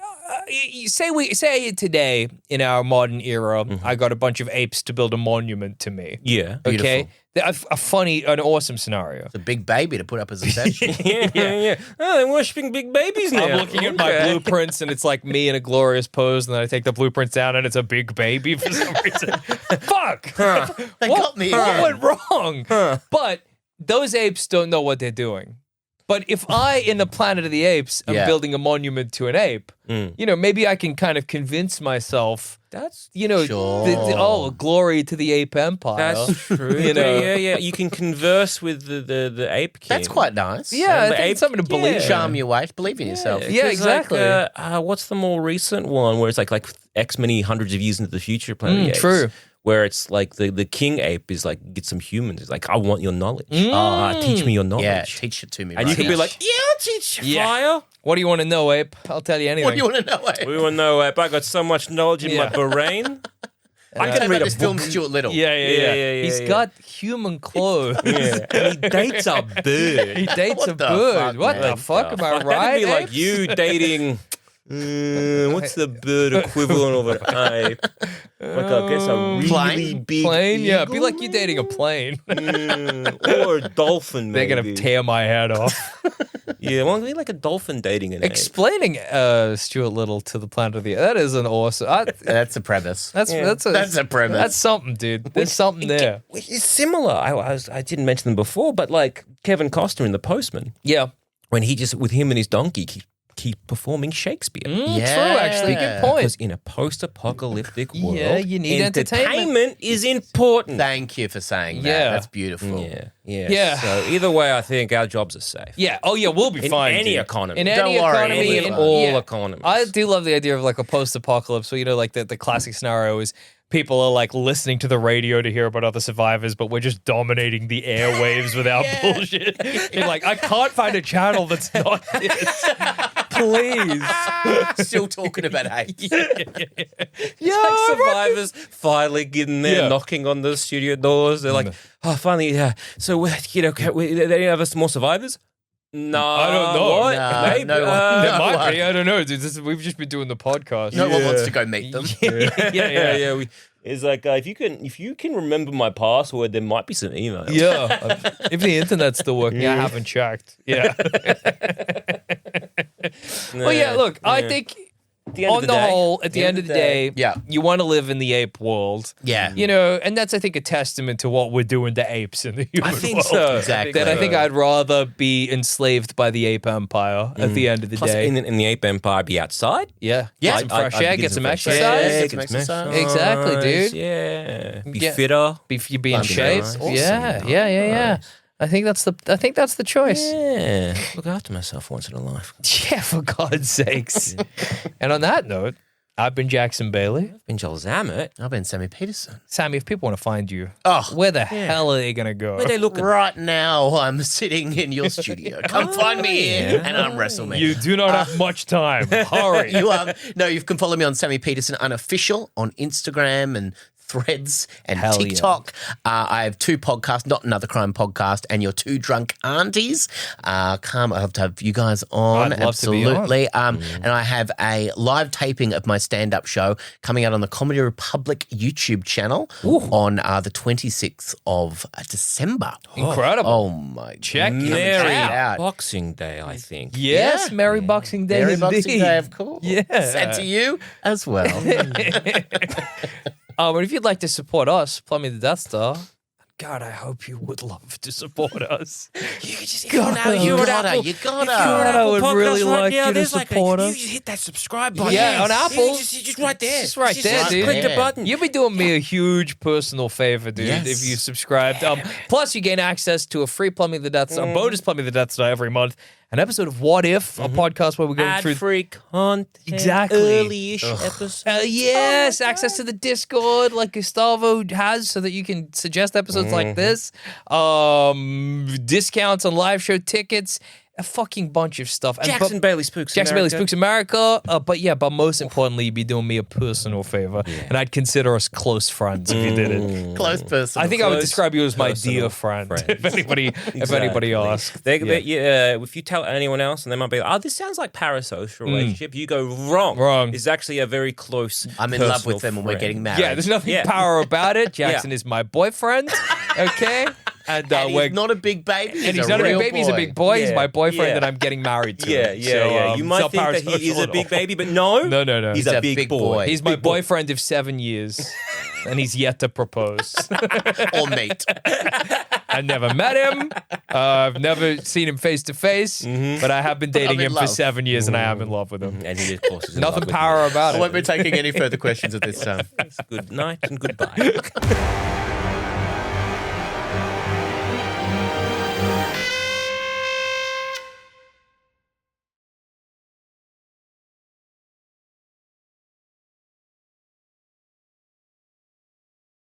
say today in our modern era, I got a bunch of apes to build a monument to me. Yeah. Okay, a funny, an awesome scenario. It's a big baby to put up as a statue. Yeah. Oh, they're worshipping big babies now. I'm looking at my blueprints and it's like me in a glorious pose, and then I take the blueprints down and it's a big baby for some reason. Fuck! They got me What again. went wrong? But those apes don't know what they're doing. But if I, in the Planet of the Apes, am Yeah. building a monument to an ape, maybe I can kind of convince myself, That's Sure. Glory to the ape empire. that's true. You know. Yeah. You can converse with the ape king. That's quite nice. Yeah, I the think ape- it's something to believe in. Charm your way. Believe in yourself. Yeah, 'Cause, exactly. Like, what's the more recent one where it's like X many hundreds of years into the future, Planet of the Apes, true. Where it's like the king ape is like get some humans. It's like I want your knowledge. Teach me your knowledge. Yeah, teach it to me. and right you can be now. like, yeah, I'll teach you, Yeah. fire. What do you want to know, ape? I'll tell you anything. what do you want to know? Eh? We want to know, ape. I got so much knowledge in my brain. I Tell can me read about a this book. film, Stuart Little. Yeah. He's yeah. got human clothes. Yeah, and he dates a bird. He dates What a the bird. fuck, What man? the fuck? Am I That'd right? be like apes? you dating. What's the bird equivalent of an ape? Like I guess a really Plane? big Plane? Yeah, be eagle? like you dating a plane. Or a dolphin. They're Maybe. gonna tear my head off. Yeah, well, it'd be like a dolphin dating an ape. Explaining Stuart Little to the Planet of the Apes. That is an awesome. That's the premise. That's That's a premise. That's something, dude. There's something there. It's similar. I didn't mention them before, but like Kevin Costner in The Postman, Yeah. when he just with him and his donkey keep performing Shakespeare. True, actually. Good point. Because in a post-apocalyptic world, Yeah, you need entertainment. is important. Thank you for saying that. Yeah. That's beautiful. Yeah. So either way, I think our jobs are safe. Yeah. Oh, yeah. We'll be In fine. any dude. economy. In Don't any worry, economy. any in of all yeah. economies. I do love the idea of like a post-apocalypse. So you know, like the classic scenario is people are like listening to the radio to hear about other survivors, but we're just dominating the airwaves with our bullshit. You're like, I can't find a channel that's not this. Please. Still talking about apes. Like survivors finally getting there, knocking on the studio doors. They're like, oh, finally, yeah. So, they don't have us more survivors? No, I don't know. What? No, Maybe, no one. There No might one. be. I don't know. Dude, we've just been doing the podcast. No one wants to go meet them. yeah. It's like if you can remember my password, there might be some emails. Yeah. If the internet's still working, I haven't checked. Yeah. Well, yeah, look, I think At the end on of the day, whole, at the end of the day, Yeah. you want to live in the ape world. Yeah. You know, and that's, I think, a testament to what we're doing to apes in the human I think world. so. Exactly. That I think I'd rather be enslaved by the ape empire at the end of the Plus, day. in the ape empire, be outside. Yeah. Yeah. Get some fresh I'd air, get get some fresh exercise. air, Get some exercise. Exactly, dude. Yeah, be Yeah. fitter. You be in That'd be shape. nice. Yeah. I think that's the choice. Yeah, look after myself once in a life. Yeah, for God's sakes. And on that note, I've been Jackson Bailey. Been Joel Zammit. I've been Sammy Peterson. Sammy, if people want to find you, Oh, where the hell are they going to go? Where they looking? right now I'm sitting in your studio. Come find me here and arm wrestle me. You do not have much time. Hurry. You can follow me on Sammy Peterson Unofficial on Instagram and Threads and Hell yeah. TikTok. I have 2 podcasts, Not Another Crime Podcast and Your 2 Drunk Aunties. I'd love to have you guys on. I'd love to be on. Absolutely. And I have a live taping of my stand-up show coming out on the Comedy Republic YouTube channel on the 26th of December. Incredible. Oh my Check God. it Merry out. Boxing Day, I think. Yes, Yeah. Merry Boxing Day Merry indeed. Boxing Day, of course. Yeah. And to you as well. And if you'd like to support us, Plummy the Death Star, God, I hope you would love to support us. You just God, you you gotta. God, I would really like you to support You us. just hit that subscribe button. Yeah, on Apple. Just right there. Just right there, dude. Click the Yeah. button. You'll be doing me a huge personal favor, dude, Yes. if you subscribed. Plus, you gain access to a free Plumbing the Death Star, bonus Plumbing the Death Star every month, an episode of What If, a podcast where we're going through. Ad-free content. Exactly. Early-ish episodes. Yes, access to the Discord like Gustavo has so that you can suggest episodes like this. Discounts on live show tickets. A fucking bunch of stuff. And Jackson Bailey Spooks Jackson Bailey America. Spooks America. But most importantly, you'd be doing me a personal favor. And I'd consider us close friends if you did it. Close person. I think I would Close describe you as my personal dear friend, friends. if anybody Exactly. asks. If you tell anyone else and they might be like, oh, this sounds like parasocial relationship, you go wrong. Wrong. It's actually a very close I'm in love personal with them and we're friend. getting married. Yeah, there's nothing Yeah. power about it. Jackson is my boyfriend, okay? And, And we're he's not a big baby. and he's not a big real baby, he's a boy. big boy. He's Yeah, my boyfriend yeah. that I'm getting married to. Yeah. So, You might it's think not that he is parasocial a at big all. baby, but no. No. He's a big boy. He's my boyfriend of 7 years, and he's yet to propose. Or meat. I never met him. I've never seen him face to face, but I have been dating in him for love. 7 years, and I am in love with him. And he, of course, is in Nothing love with power you. about I it. won't be taking any further questions at this time. Good night and goodbye.